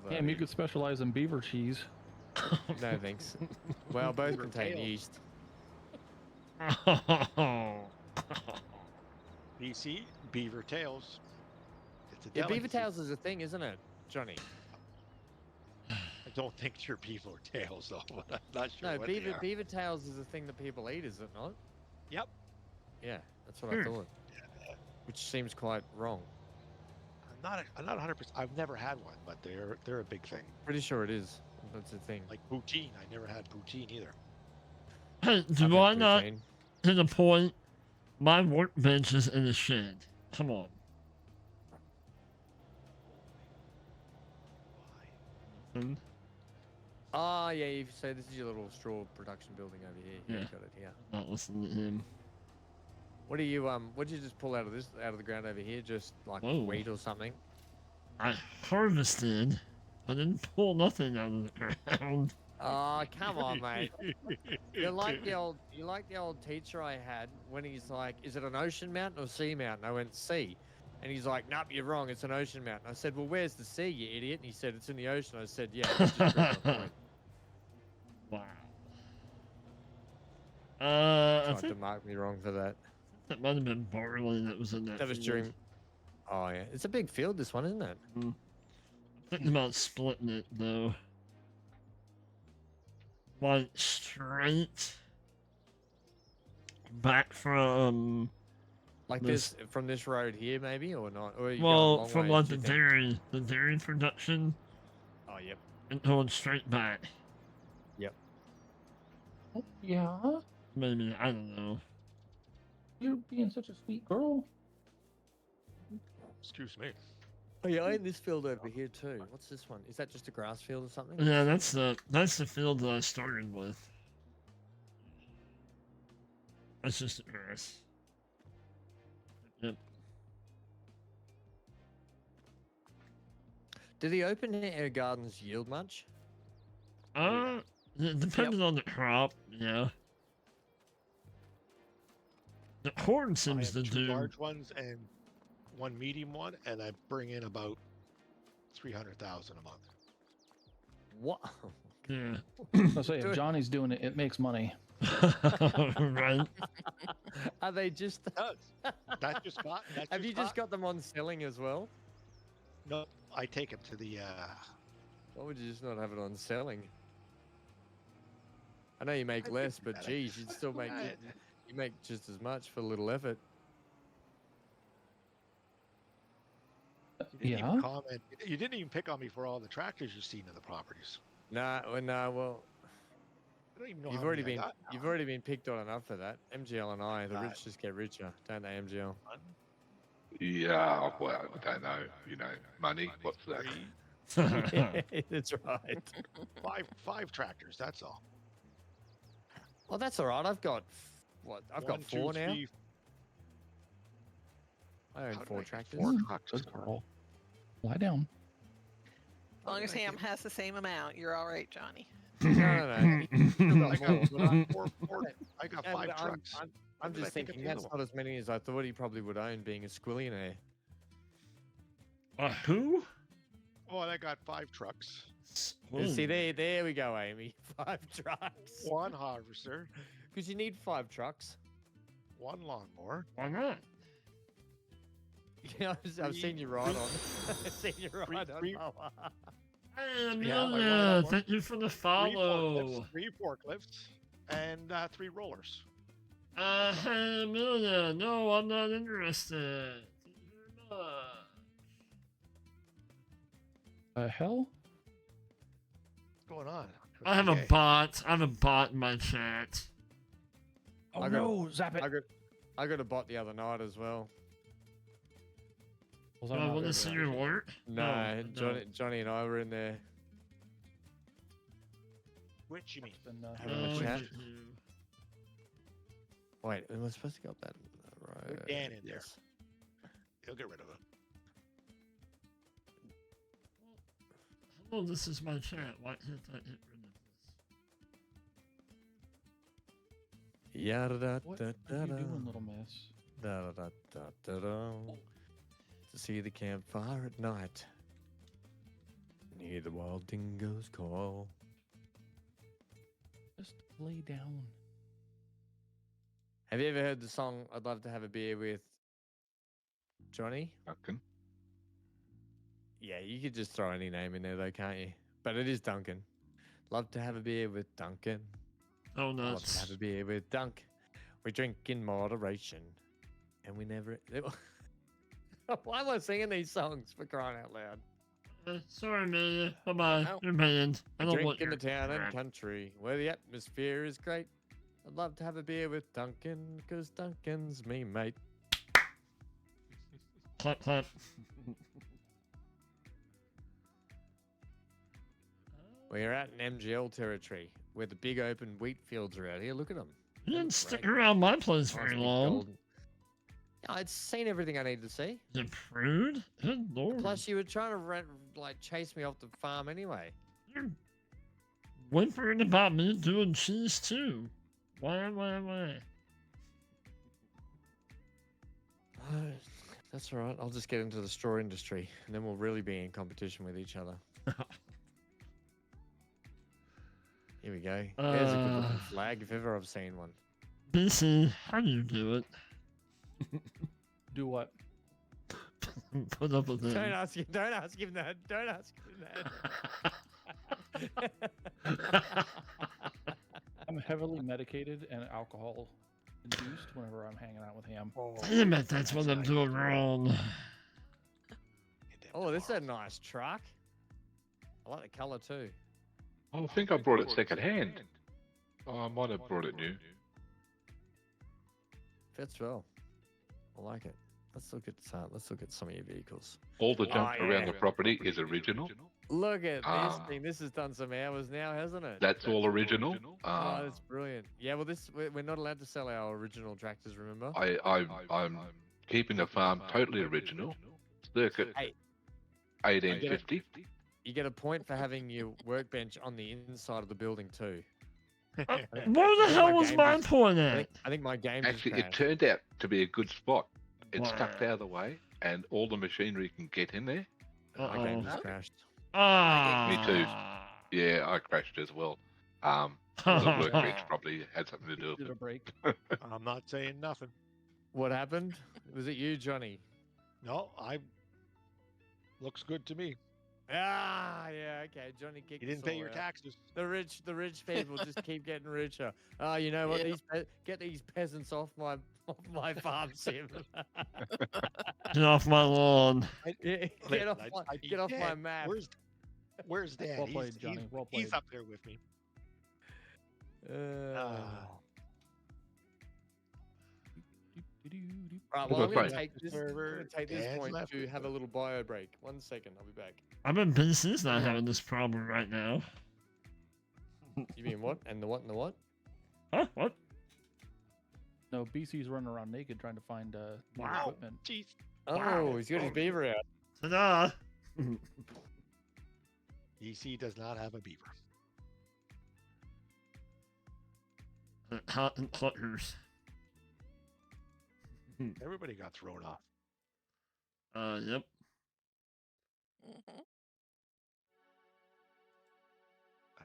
Damn, you could specialize in beaver cheese. No thanks. Well, both Beaver contain tail. yeast. BC, beaver tails. It's a Yeah, beaver delicacy. tails is a thing, isn't it, Johnny? I don't think they're beaver tails though, but I'm not sure No, what they are. beaver tails is a thing that people eat, is it not? Yep. Yeah, that's what I thought. Which seems quite wrong. I'm not 100%. I've never had one, but they're a big thing. Pretty sure it is. That's a thing. Like poutine. I never had poutine either. Hey, I've do had I not poutine. hit a point? My workbench is in the shed. Come on. Hmm? Oh, yeah, you say this is your little straw production building over here. Yeah, Yeah. got it here. Not listening to him. What do you what did you just pull out of the ground over here? Just like Whoa. wheat or something? I harvested, but didn't pull nothing out of the ground. Oh, come on, mate. You're like the old teacher I had when he's like, "Is it an ocean mountain or sea mountain?" I went, "Sea." And he's like, "Nope, you're wrong. It's an ocean mountain." I said, "Well, where's the sea, you idiot?" And he said, "It's in the ocean." I said, "Yeah." That's just proved my point. Wow. I Tried think to mark me wrong for that. that might have been barley that was in that. That was field. during. Oh yeah, it's a big field. This one, isn't it? I'm thinking about splitting it though. Like straight back from. Like This- this from this road here, maybe, or not? Or are you going a Well, long from ways, like do you the think? dairy production, Oh yep. and going straight back. Oh, yeah, Maybe I don't know. you're being such a sweet girl. Excuse me. Oh yeah, I in this field over here too. What's this one? Is that just a grass field or something? Yeah, that's the field that I started with. That's just grass. Yep. Do the open air gardens yield much? Depending on the crop, yeah. The corn I seems have to 2 do. large ones and 1 medium one, and I bring in about 300,000 a month. What? Yeah. I say, Do if it. Johnny's doing it, it makes money. Right. Are they just? It does. That's just got. That's Have you just cotton. got them on selling as well? No, I take them to the. Why would you just not have it on selling? I know you make I less, think but that- geez, you'd still make you make just as much for little effort. You didn't Yeah. even comment. You didn't even pick on me for all the tractors you've seen in the properties. Nah, well, I don't even know you've how already many I been got you've now. already been picked on enough for that. MGL and I, the Right. rich just get richer, don't they, MGL? Yeah, well, I don't know. Money. What's that? 3, That's right. 5 tractors. That's all. Well, that's all right. I've got I've got 1, 2, 4 now. 3. I own How did 4 I get tractors. 4 Mm, trucks? Good girl. Lie down. As long as Ham has the same amount, you're all right, Johnny. No. You've still got I more, got but I- 4, I got Yeah, 5 but trucks. I'm What did I just think of thinking the other that's one? not as many as I thought he probably would own, being a squillionaire. Who? Oh, and I got 5 trucks. See, there we go, Amy. 5 trucks. 1 harvester. Because you need 5 trucks. 1 lawnmower. Why not? Yeah, I've seen you ride on. I've seen you ride on. three- mower. Hey, Yeah, Amelia, why- thank you for the 3 follow. 3 forklifts, and 3 rollers. Hey, Amelia, no, I'm not interested. Thank you very much. Hell? What's going on? I have a Okay. bot. I have a bot in my chat. Oh I got- no, zap it. I got a bot the other night as well. Was Do I I not want to there see to your actually- alert? No, No, Johnny and I were in there. Which you mean? Then, Having a Oh, chat. get you. Wait, am I supposed to go up that road? Dan in there. Yes. He'll get rid of it. Hello, this is my chat. Why can't I hit rid of this? Yada What da are da you da doing, little miss? da da da da da. To see the campfire at night. And hear the wild dingoes call. Just lay down. Have you ever heard the song "I'd Love to Have a Beer with Johnny"? Duncan. Yeah, you could just throw any name in there though, can't you? But it is Duncan. Love to have a beer with Duncan. Oh, Love to nuts. have a beer with Dunk. We drink in moderation. And we never. Why am I singing these songs, for crying out loud? Sorry, Amelia. Bye-bye. No. You're banned. I We don't drink want in your the town and crap. country where the atmosphere is great. I'd love to have a beer with Duncan, because Duncan's me mate. Clap, clap. We're out in MGL territory, where the big open wheat fields are out here. Look at them. You didn't stick around my place very long. I'd seen everything I needed to see. You prude? Good lord. Plus, you were trying to chase me off the farm anyway. You're whimpering about me doing cheese too. Why? That's all right. I'll just get into the straw industry, and then we'll really be in competition with each other. Here we go. There's a good looking flag, if ever I've seen one. BC, how do you do it? Do what? Put up with Don't it. ask him. Don't ask him that. Don't ask him that. I'm heavily medicated and alcohol induced whenever I'm hanging out with him. Damn it, that's what I'm not doing good. wrong. Get them Oh, this is a tomorrow. nice truck. I like the color too. I think I brought it second hand. Oh, I might have brought it new. Fits well. I like it. Let's look at some of your vehicles. All the junk Oh, around yeah. the property is original. Look at this Um, thing. This has done some hours now, hasn't it? That's all original. Oh, that's brilliant. Yeah, well, we're not allowed to sell our original tractors. Remember? I'm keeping the farm totally original. Circuit Hey. 1850. You get a point for having your workbench on the inside of the building too. Where the My hell was game my is- point I at? think, I think my game Actually, it crashed. turned out to be a good spot. It's tucked Wow. out of the way, and all the machinery can get in there. My game Uh-oh. just crashed. Ah. Me too. Yeah, I crashed as well. The workbench probably had something to do with Did a it. break. I'm not saying nothing. What happened? Was it you, Johnny? No, looks good to me. Ah, yeah, okay. Johnny kicked. You didn't us pay all your out. taxes. The rich people just keep getting richer. Oh, you know what? Yeah. Get these peasants off my farm, Sim. Get off my lawn. Yeah, get off my, I'd be get off my dead. map. Where's Dan? Well played, Johnny. Well He's played. up there with me. Right, Well, well, I'm going fine. to take this. I'm Server, going to take this Dan's point left to with have a little bio break. 1 second, I'll be back. I'm in BC's not having this problem right now. You mean what? And the what? And the what? Huh? What? No, BC's running around naked trying to find new Wow. equipment. Jeez. Oh, Wow. he's got his beaver out. Ta-da! EC does not have a beaver. Hot and clutters. Everybody got thrown off. Yep. Mhm.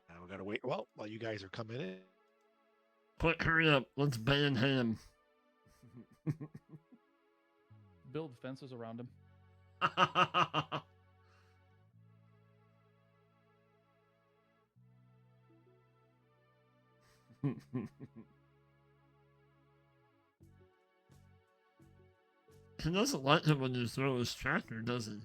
Now we gotta wait. Well, while you guys are coming in, Quick, hurry up. Let's ban him. Build fences around him. He doesn't like it when you throw his tractor, does he?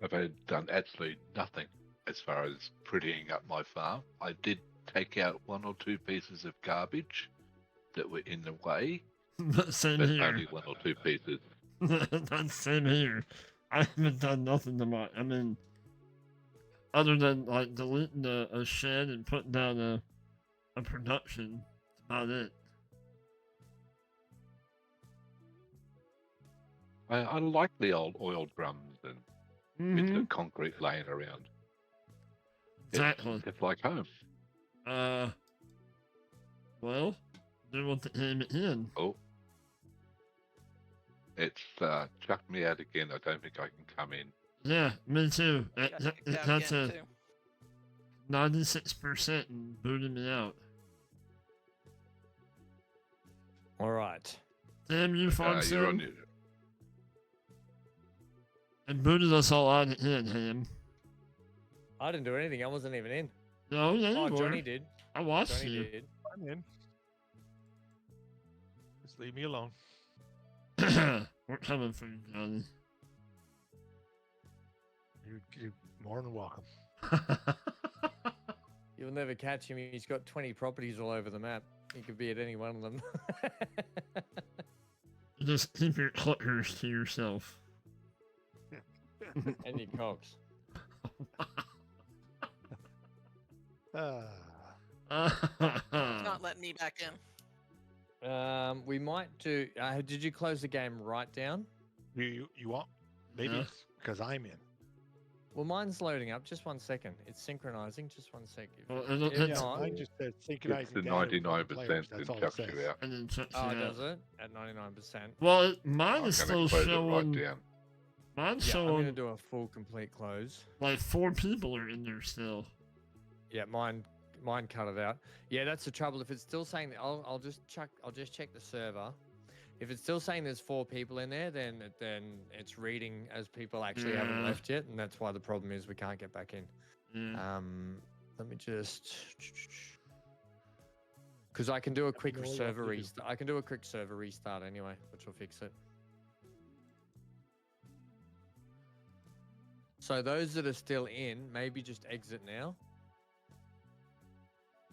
I've had done absolutely nothing as far as prettying up my farm. I did take out 1 or 2 pieces of garbage that were in the way, Same but here. only 1 or 2 pieces. That's same here. I haven't done nothing to my. I mean, other than like deleting a shed and putting down a production. That's about it. I like the old oil drums and bits Mhm. of concrete laying around. Exactly. It's like home. Well, do what the aim in. Oh. It's chucked me out again. I don't think I can come in. Yeah, me too. Got kicked out That's again, a too. 96% and booted me out. All right. Damn you, Farm You're on Sim. your, And booted us all out in, Ham. I didn't do anything. I wasn't even in. No, yeah, Oh, you Johnny were. did. I watched Johnny you. did. I'm in. Just leave me alone. We're coming for you, Johnny. You're more than welcome. You'll never catch him. He's got 20 properties all over the map. He could be at any one of them. Just keep your clutters to yourself. And your cocks. It's not letting me back in. We might do. Did you close the game right down? you want? Maybe Yeah. it's because I'm in. Well, mine's loading up. Just 1 second. It's synchronizing. Just 1 sec. Well, If it's, not, Mine just said It's synchronizing the data with other 99% players. That's and all it chucks says. you out. and then checks oh, you out. does it at 99%? Well, mine I'm is going still to close it right showing. down. Mine's Yeah, I'm gonna showing do a full complete close. like 4 people are in there still. Yeah, mine cut it out. Yeah, that's the trouble. If it's still saying that, I'll just check the server. If it's still saying there's 4 people in there, then it's reading as people actually haven't Yeah. left yet, and that's why the problem is we can't get back in. Yeah. Let me just, because I can do a quick know what you server have to do. restart. I can do a quick server restart anyway, which will fix it. So those that are still in, maybe just exit now.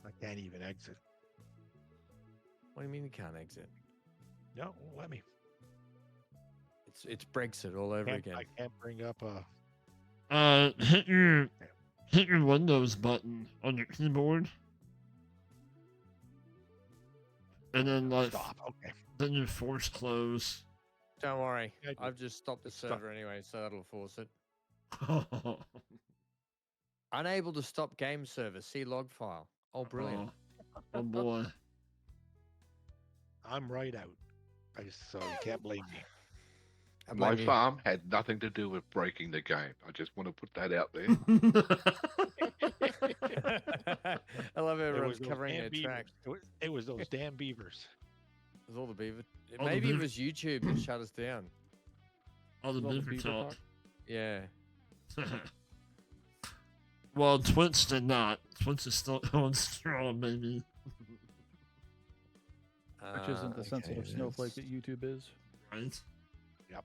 I can't even exit. What do you mean you can't exit? No, won't let me. It's Brexit all over again. I can't bring up a. Hit your Windows button on your keyboard, and then like Stop. Okay. then you force close. Don't worry, Yeah, I I've just stopped the Stop. server anyway, so that'll force it. Oh, Unable to stop game server. See log file. Oh, brilliant. oh boy. I'm right out. So you can't blame me. I My blame you. farm had nothing to do with breaking the game. I just want to put that out there. I love It everyone's was those covering damn their beavers. tracks. It was those damn beavers. It was all the beaver. All the Maybe it beaver- was YouTube that shut us down. All the All the beaver beaver talk. talk. Yeah. Well, Twitch did not. Twitch is still going strong, baby. Which isn't the sensitive snowflake that YouTube is. Right? Yep.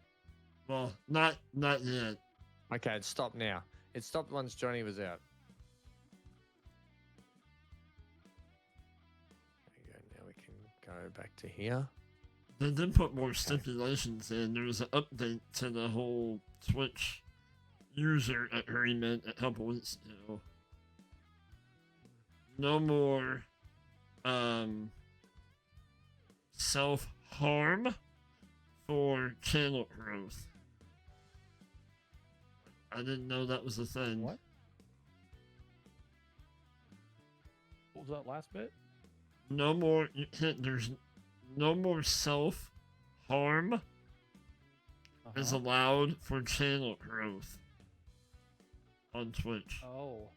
Well, not yet. Okay, it stopped now. It stopped once Johnny was out. There you go. Now we can go back to here. They did put more stipulations in. There was an update to the whole Twitch user agreement a couple weeks ago. No more self-harm for channel growth. I didn't know that was a thing. What? What was that last bit? No more. There's no more self-harm is Uh-huh. allowed for channel growth on Twitch. Oh.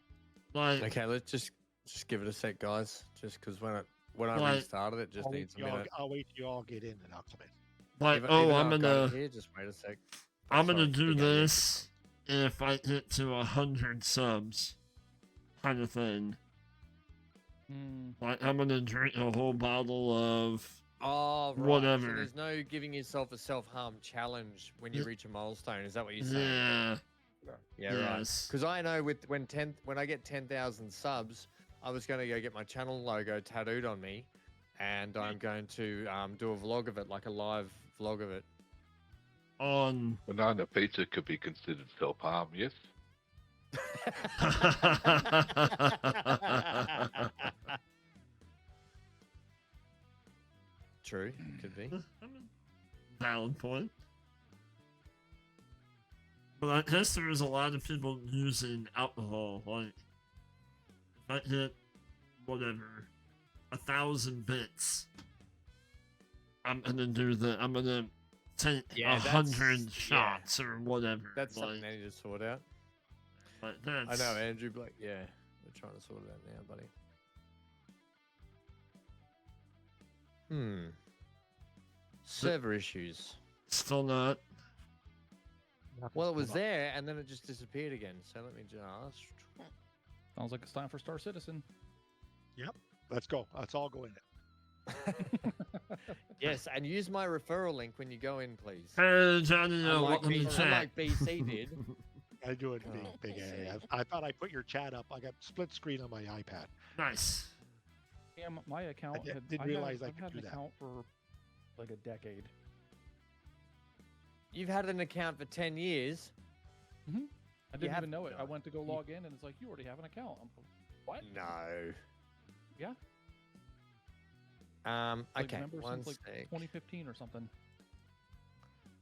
Like, Okay, let's just give it a sec, guys. Just because when I Like- restarted, it just needs a minute. I'll wait till you all get in and I'll come in. like, Even oh, though I'm I've got it gonna, here, just wait a sec. I'm Sorry, gonna do big idea. this if I get to 100 subs, kind of thing. Hmm. Like, I'm gonna drink a whole bottle of. Oh, right. Whatever. So there's no giving yourself a self-harm challenge when you Yeah. reach a milestone. Is that what you're saying? Yeah. Yeah, right. Yes. Because I know when I get 10,000 subs, I was going to go get my channel logo tattooed on me, and I'm going to do a vlog of it, like a live vlog of it. On. Banana pizza could be considered self-harm, yes? True, could be. Valid point. But I guess there is a lot of people using alcohol. Like, if I hit whatever 1,000 bits, I'm gonna take Yeah, 100 that's- shots or whatever. That's like, something they need to sort out. like I that's, know, Andrew Blake. Yeah, we're trying to sort it out now, buddy. Server issues. still not. Well, it was there, and then it just disappeared again. So let me just. Sounds like it's time for Star Citizen. Let's go. Let's all go in it. Yes, and use my referral link when you go in, please. Hey, Johnny, Unlike welcome to chat. unlike BC did. I do it Oh, big I A. see. I thought I put your chat up. I got split screen on my iPad. Nice. Yeah, my account. didn't realize I I've could had do an that. account for like a decade. You've had an account for 10 years. I didn't have- even know it. I no. went to go log in, and it's like you already have an account. I'm, what? No. Yeah. Like, Okay, remember one since, like, sec. 2015 or something.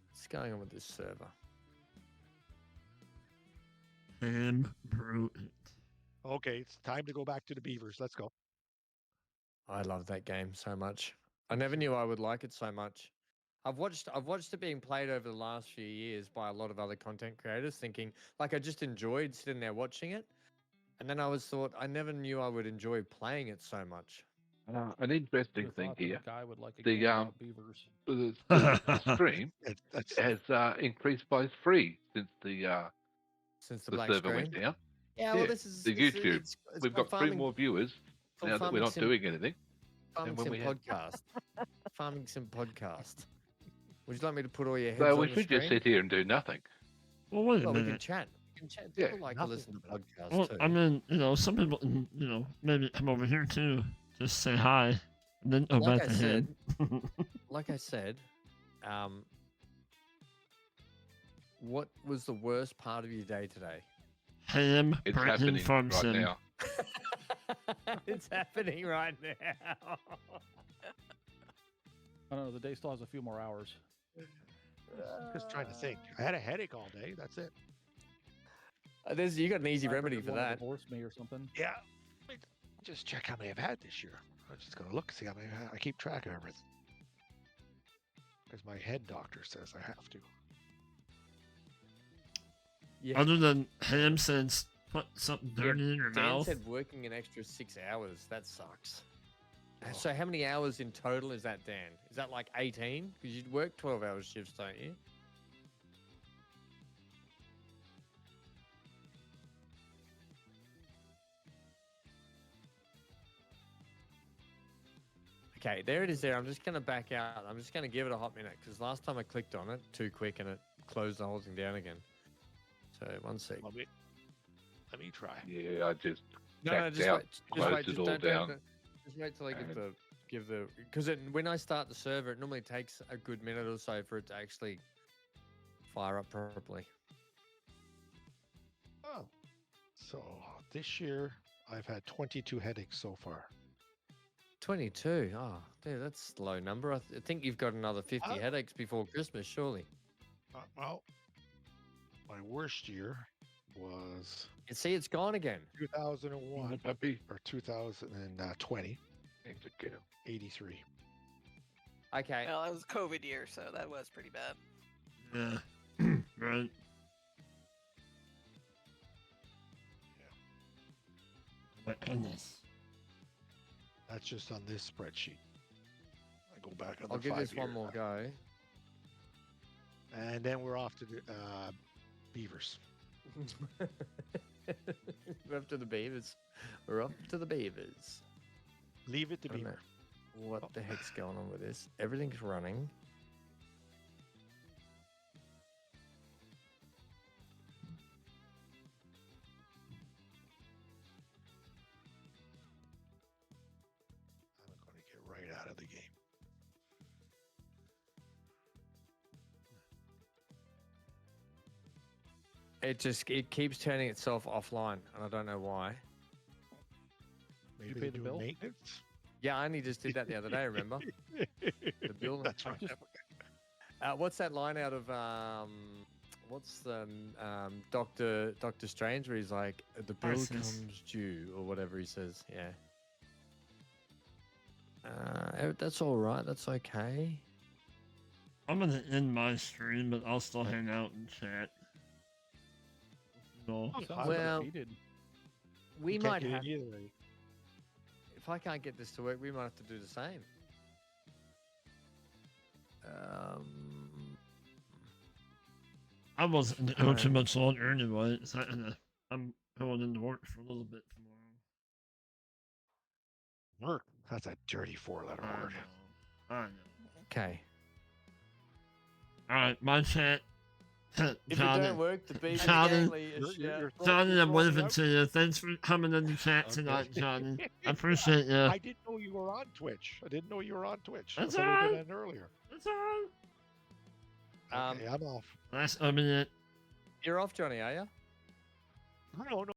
What's going on with this server? brew it. Okay, it's time to go back to the beavers. Let's go. I love that game so much. I never knew I would like it so much. I've watched it being played over the last few years by a lot of other content creators, thinking like I just enjoyed sitting there watching it, and then I never knew I would enjoy playing it so much. An interesting Who'd have thing thought that here. a guy would like a The game about beavers. the stream That's has increased by 3 since the Since the the black server went screen. down. Yeah, well, Yeah, this is the YouTube. it's We've called got 3 more viewers called now that we're Farming not Sim- doing anything. Farming when Sim we had- podcast. Farming Sim podcast. Would you like me to put all your heads So on we the should just screen? sit here and do nothing. Well, wait a Well, we can minute. chat. We can chat. Yeah, People like to nothing. listen to podcasts Well, too. I mean, some people, maybe come over here too, just say hi, and then go Like back I to him. like I said, what was the worst part of your day today? Ham It's Burton happening Farm right Sim. now. It's happening right now. I don't know. The day still has a few more hours. just trying to think. I had a headache all day. That's it. You got an easy I remedy figured for one would that. divorce me or something. Yeah. Wait, just check how many I've had this year. I'm just gonna look, see how many I keep track of everything. Because my head doctor says I have to. Yeah. Other than ham says put something dirty in your Dan mouth. said working an extra 6 hours. That sucks. So how many hours in total is that, Dan? Is that like 18? Because you work 12-hour shifts, don't you? Okay, there it is there. I'm just going to back out. I'm just going to give it a hot minute because last time I clicked on it too quick and it closed the whole thing down again. So 1 sec. Let me try. Yeah, I just No, backed just out, wait. Just closed wait. it Just all don't, down. just wait till I give the because when I start the server, it normally takes a good minute or so for it to actually fire up properly. Oh. So this year I've had 22 headaches so far. 22. Oh, dude, that's a low number. I think you've got another 50 Oh. headaches before Christmas, surely. Well, my worst year was And see, it's gone again. 2001 Puppy. or 2020, Thanks again. 83. Okay. Well, that was COVID year, so that was pretty bad. Yeah. Right. My goodness. That's just on this spreadsheet. I go back on I'll the give this 5 one year. more go. And then we're off to the beavers. We're up to the beavers. We're up to the beavers. Leave it to I don't know beaver. what the heck's going on with this. Everything's running. I'm going to get right out of the game. It keeps turning itself offline, and I don't know why. Maybe pay they're the doing bill? maintenance. Yeah, I only just did that the other day. Remember the bill? That's right. What's that line out of what's the Doctor Strange where he's like the bill Crisis. comes due or whatever he says? Yeah. That's all right. That's okay. I'm gonna end my stream, but I'll still hang out and chat. No. Sounds Well, defeated. We You can't might get in have. either. If I can't get this to work, we might have to do the same. I wasn't going too much longer anyway. So I'm going into work for a little bit tomorrow. Work. That's a dirty 4-letter I word. know. I know. Okay. All right, my chat. If it Johnny, don't work, the beat Johnny- You're Johnny, I'm throwing me waving out? to you. Thanks for coming in the chat Okay. tonight, Johnny. I appreciate you. I didn't know you were on Twitch. I didn't know you were on Twitch. That's I thought we were alright. gonna end earlier. That's all right. Okay, I'm off. Nice opening it. You're off, Johnny, are you? No, no,